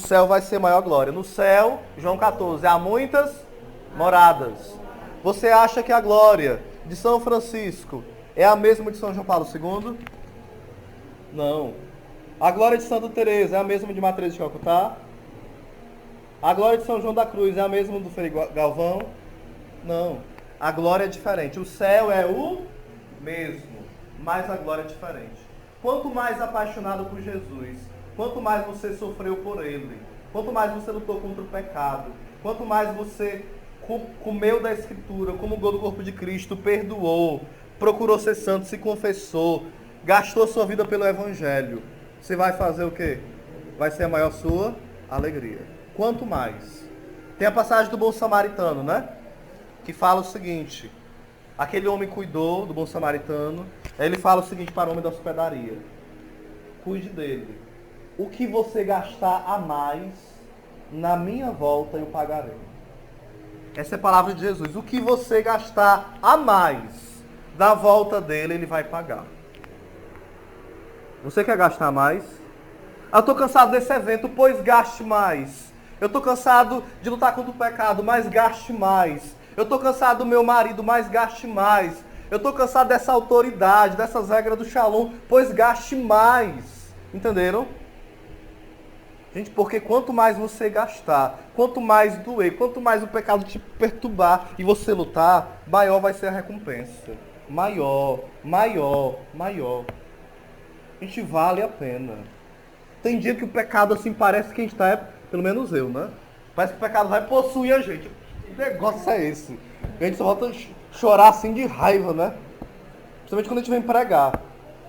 céu vai ser maior glória. No céu, João 14, há muitas moradas. Você acha que a glória de São Francisco é a mesma de São João Paulo II? Não. A glória de Santa Teresa é a mesma de Matriz de Calcutá? A glória de São João da Cruz é a mesma do Frei Galvão? Não. A glória é diferente. O céu é o mesmo, mas a glória é diferente. Quanto mais apaixonado por Jesus, quanto mais você sofreu por Ele, quanto mais você lutou contra o pecado, quanto mais você comeu da Escritura, comungou do corpo de Cristo, perdoou, procurou ser santo, se confessou, gastou sua vida pelo Evangelho, você vai fazer o quê? Vai ser a maior sua alegria. Quanto mais. Tem a passagem do bom samaritano, né? Que fala o seguinte: aquele homem cuidou do bom samaritano. Aí ele fala o seguinte para o homem da hospedaria: cuide dele. O que você gastar a mais, na minha volta eu pagarei. Essa é a palavra de Jesus. O que você gastar a mais, da volta dele, ele vai pagar. Você quer gastar mais? Eu estou cansado desse evento, pois gaste mais. Eu estou cansado de lutar contra o pecado, mas gaste mais. Eu estou cansado do meu marido, mas gaste mais. Eu estou cansado dessa autoridade, dessas regras do Shalom, pois gaste mais. Entenderam? Gente, porque quanto mais você gastar, quanto mais doer, quanto mais o pecado te perturbar e você lutar, maior vai ser a recompensa. Maior. Gente, vale a pena. Tem dia que o pecado assim parece que a gente está, pelo menos eu, né? Parece que o pecado vai possuir a gente. Que negócio é esse? A gente só volta a chorar assim de raiva, né? Principalmente quando a gente vem pregar.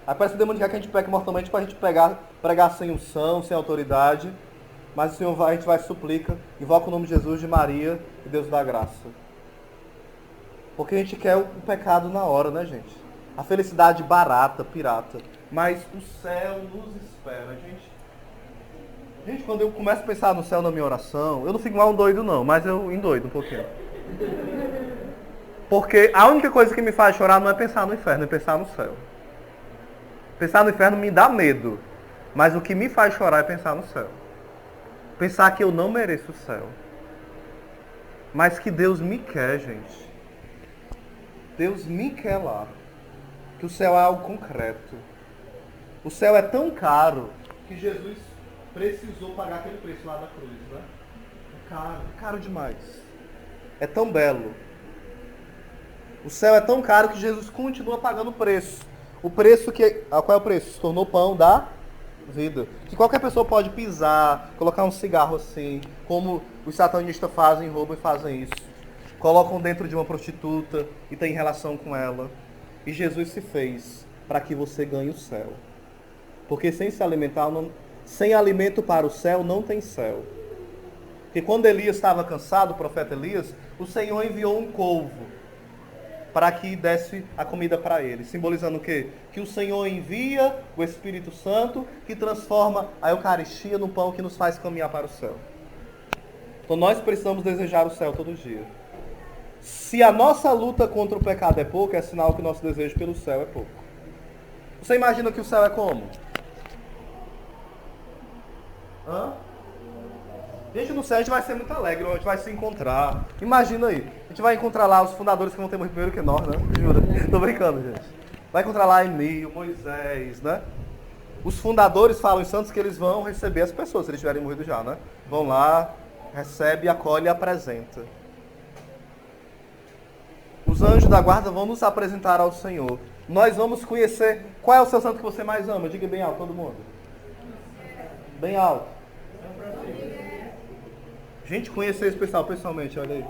Aí parece que o demônio quer que a gente peque mortalmente para a gente pregar sem unção, sem autoridade. Mas o Senhor vai, a gente vai suplica, invoca o nome de Jesus, de Maria e Deus dá graça. Porque a gente quer o pecado na hora, né, gente? A felicidade barata, pirata. Mas o céu nos espera, gente. Gente, quando eu começo a pensar no céu na minha oração, eu não fico mal um doido não, mas eu endoido um pouquinho. Porque a única coisa que me faz chorar não é pensar no inferno, é pensar no céu. Pensar no inferno me dá medo, mas o que me faz chorar é pensar no céu. Pensar que eu não mereço o céu. Mas que Deus me quer, gente. Deus me quer lá. que o céu é algo concreto. O céu é tão caro que Jesus precisou pagar aquele preço lá da cruz, né? É caro, caro demais. É tão belo. O céu é tão caro que Jesus continua pagando o preço. O preço que... Qual é o preço? Se tornou pão da vida. Que qualquer pessoa pode pisar, colocar um cigarro assim, como os satanistas fazem, roubam e fazem isso. Colocam dentro de uma prostituta e tem relação com ela. E Jesus se fez para que você ganhe o céu. Porque sem se alimentar, sem alimento para o céu, não tem céu. Porque quando Elias estava cansado, o profeta Elias, o Senhor enviou um corvo para que desse a comida para ele. Simbolizando o quê? Que o Senhor envia o Espírito Santo que transforma a Eucaristia no pão que nos faz caminhar para o céu. Então nós precisamos desejar o céu todo dia. Se a nossa luta contra o pecado é pouco, é sinal que o nosso desejo pelo céu é pouco. Você imagina que o céu é como? Gente, no céu a gente vai ser muito alegre, a gente vai se encontrar. Imagina aí, a gente vai encontrar lá os fundadores que vão ter muito primeiro que nós, né? Jura? Tô brincando, gente. Vai encontrar lá Emílio, Moisés, né? Os fundadores falam, os santos, que eles vão receber as pessoas, se eles tiverem morrido já, né? Vão lá, recebe, acolhe e apresenta. Os anjos da guarda vão nos apresentar ao Senhor. Nós vamos conhecer... Qual é o seu santo que você mais ama? Diga bem alto, todo mundo. Bem alto. Gente, conhecer esse pessoal pessoalmente, olha aí.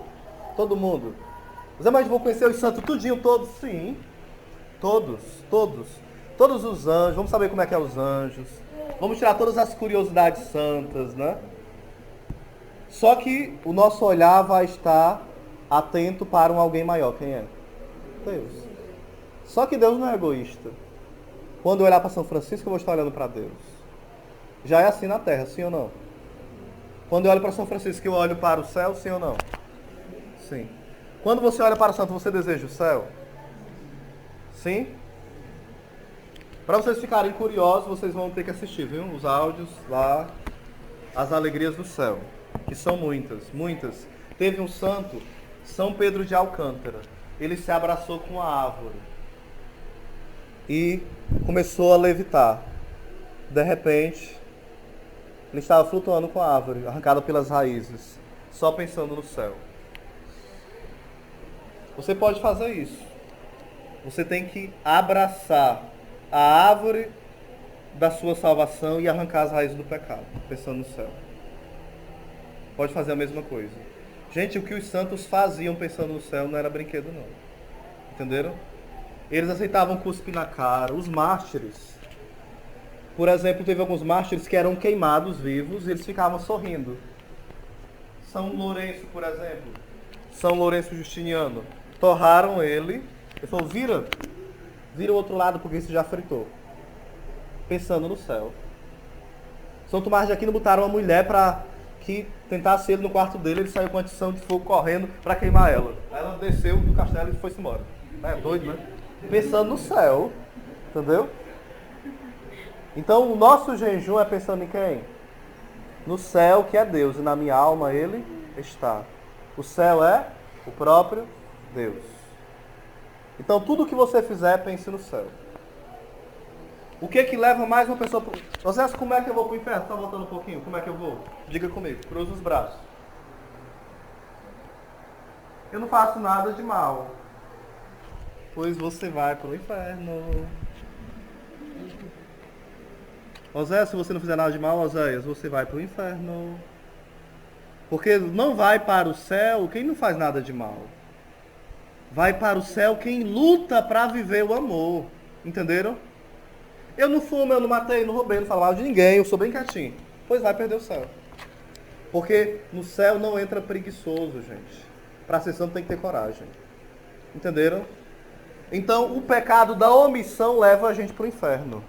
Todo mundo. Zé, mas vou conhecer os santos tudinho, todos? Sim. Todos. Todos os anjos. Vamos saber como é que é os anjos. Vamos tirar todas as curiosidades santas, né? Só que o nosso olhar vai estar atento para um alguém maior. Quem é? Deus. Só que Deus não é egoísta. Quando eu olhar para São Francisco, eu vou estar olhando para Deus. Já é assim na Terra, sim ou não? Quando eu olho para São Francisco, eu olho para o céu, sim ou não? Sim. Quando você olha para o santo, você deseja o céu? Sim? Para vocês ficarem curiosos, vocês vão ter que assistir, viu? Os áudios lá, as alegrias do céu, que são muitas, muitas. Teve um santo, São Pedro de Alcântara. Ele se abraçou com a árvore e começou a levitar. De repente, ele estava flutuando com a árvore, arrancada pelas raízes, só pensando no céu. Você pode fazer isso. Você tem que abraçar a árvore da sua salvação e arrancar as raízes do pecado, pensando no céu. Pode fazer a mesma coisa. Gente, o que os santos faziam pensando no céu não era brinquedo, não. Entenderam? Eles aceitavam cuspir na cara. Os mártires, por exemplo, teve alguns mártires que eram queimados vivos e eles ficavam sorrindo. São Lourenço, por exemplo. São Lourenço Justiniano. Torraram ele. Ele falou, vira o outro lado porque isso já fritou. Pensando no céu. São Tomás de Aquino botaram uma mulher para que tentasse ele no quarto dele. Ele saiu com a tição de fogo correndo para queimar ela. Aí ela desceu do castelo e foi-se embora. É doido, né? Pensando no céu. Entendeu? Então o nosso jejum é pensando em quem? No céu, que é Deus, e na minha alma ele está. O céu é o próprio Deus. Então tudo que você fizer, pense no céu. O que que leva mais uma pessoa para... Você acha como é que eu vou para o inferno? Está voltando um pouquinho? Como é que eu vou? Diga comigo, cruza os braços. Eu não faço nada de mal. Pois você vai para o inferno. Oséias, se você não fizer nada de mal, Oséias, você vai para o inferno. Porque não vai para o céu quem não faz nada de mal. Vai para o céu quem luta para viver o amor. Entenderam? Eu não fumo, eu não matei, não roubei, não falo mal de ninguém, eu sou bem quietinho. Pois vai perder o céu. Porque no céu não entra preguiçoso, gente. Para ser santo tem que ter coragem. Entenderam? Então o pecado da omissão leva a gente para o inferno.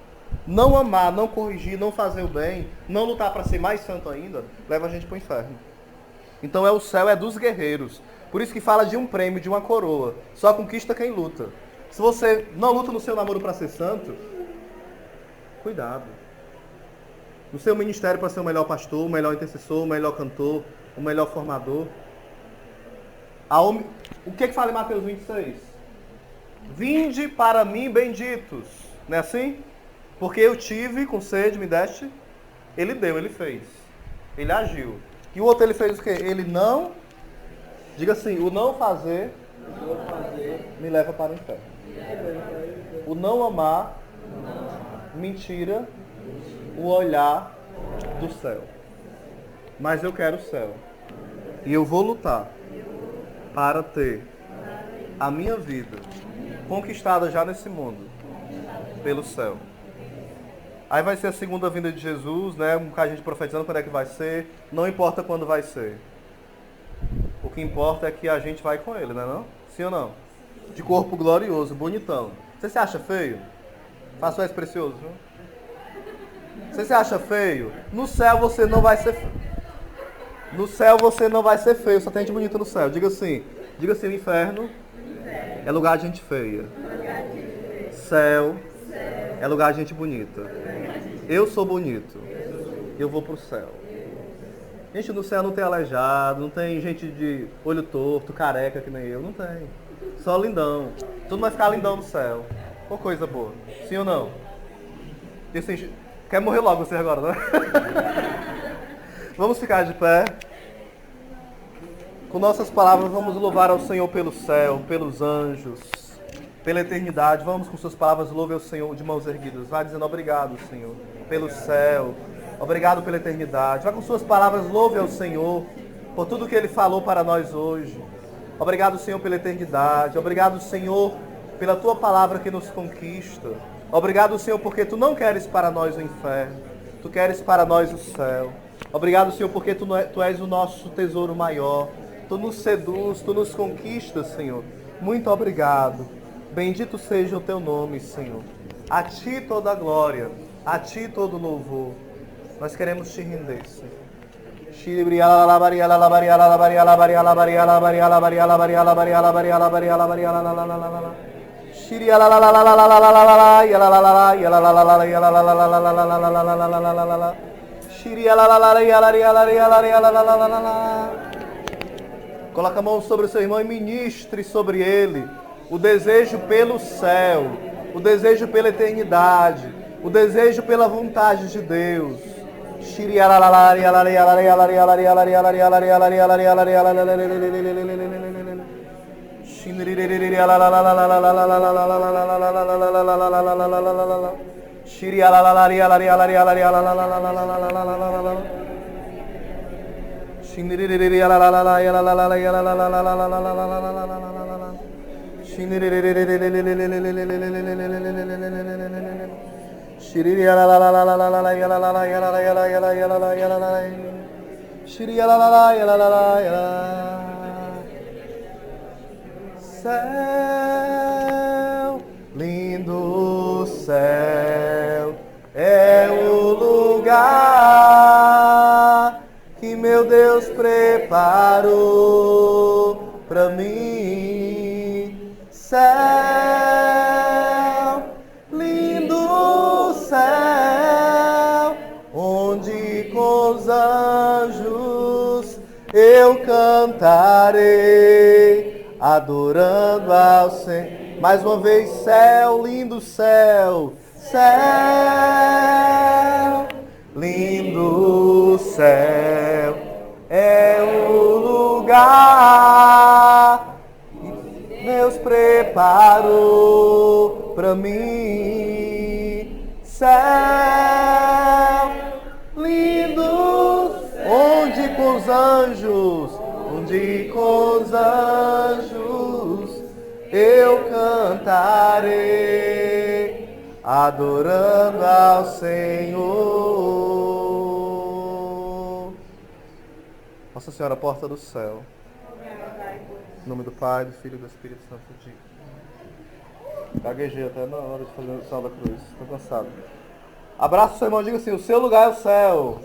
Não amar, não corrigir, não fazer o bem, não lutar para ser mais santo ainda, leva a gente para o inferno. Então o céu é dos guerreiros. Por isso que fala de um prêmio, de uma coroa. Só conquista quem luta. Se você não luta no seu namoro para ser santo, cuidado. No seu ministério para ser o melhor pastor, o melhor intercessor, o melhor cantor, o melhor formador. O que fala em Mateus 26? Vinde para mim, benditos. Não é assim? Porque eu tive com sede, me deste. Ele deu, ele fez. Ele agiu. E o outro ele fez o quê? Ele não... Diga assim, o não fazer me leva para o inferno. O não amar me tira o olhar do céu. Mas eu quero o céu. E eu vou lutar para ter a minha vida conquistada já nesse mundo pelo céu. Aí vai ser a segunda vinda de Jesus, né? Um bocado de gente profetizando quando é que vai ser. Não importa quando vai ser. O que importa é que a gente vai com ele, né não? Sim ou não? De corpo glorioso, bonitão. Você se acha feio? Faça o precioso, viu? Você se acha feio? No céu você não vai ser feio. No céu você não vai ser feio, só tem gente bonita no céu. Diga assim, o inferno é lugar de gente feia. Céu é lugar de gente bonita. Eu sou bonito. Eu vou pro céu. Gente, no céu não tem aleijado, não tem gente de olho torto, careca que nem eu. Não tem. Só lindão. Tudo vai ficar lindão no céu. Qual coisa boa. Sim ou não? E assim, quer morrer logo você agora, né? Vamos ficar de pé. Com nossas palavras vamos louvar ao Senhor pelo céu, pelos anjos, pela eternidade. Vamos com suas palavras louve ao Senhor de mãos erguidas. Vai dizendo obrigado, Senhor, pelo céu. Obrigado pela eternidade. Vai com suas palavras louve ao Senhor por tudo que Ele falou para nós hoje. Obrigado, Senhor, pela eternidade. Obrigado, Senhor, pela Tua palavra que nos conquista. Obrigado, Senhor, porque Tu não queres para nós o inferno. Tu queres para nós o céu. Obrigado, Senhor, porque Tu és o nosso tesouro maior. Tu nos seduz, Tu nos conquistas, Senhor. Muito obrigado. Bendito seja o Teu nome, Senhor. A Ti toda a glória, a Ti todo o louvor. Nós queremos Te render, Senhor. Coloca a mão sobre o seu irmão e ministre sobre ele o desejo pelo céu, o desejo pela eternidade, o desejo pela vontade de Deus. Céu, lindo céu, é o lugar que meu Deus preparou para mim. Céu, lindo céu, onde com os anjos eu cantarei, adorando ao Senhor. Mais uma vez, céu, lindo céu, céu, lindo céu, é o lugar que Deus preparou para mim. Céu, lindo, onde com os anjos, eu cantarei, adorando ao Senhor. Nossa Senhora, porta do céu. Em nome do Pai, do Filho e do Espírito Santo. Gaguejei até na hora de fazer o sinal da cruz. Estou cansado. Abraça o seu irmão e diga assim: o seu lugar é o céu.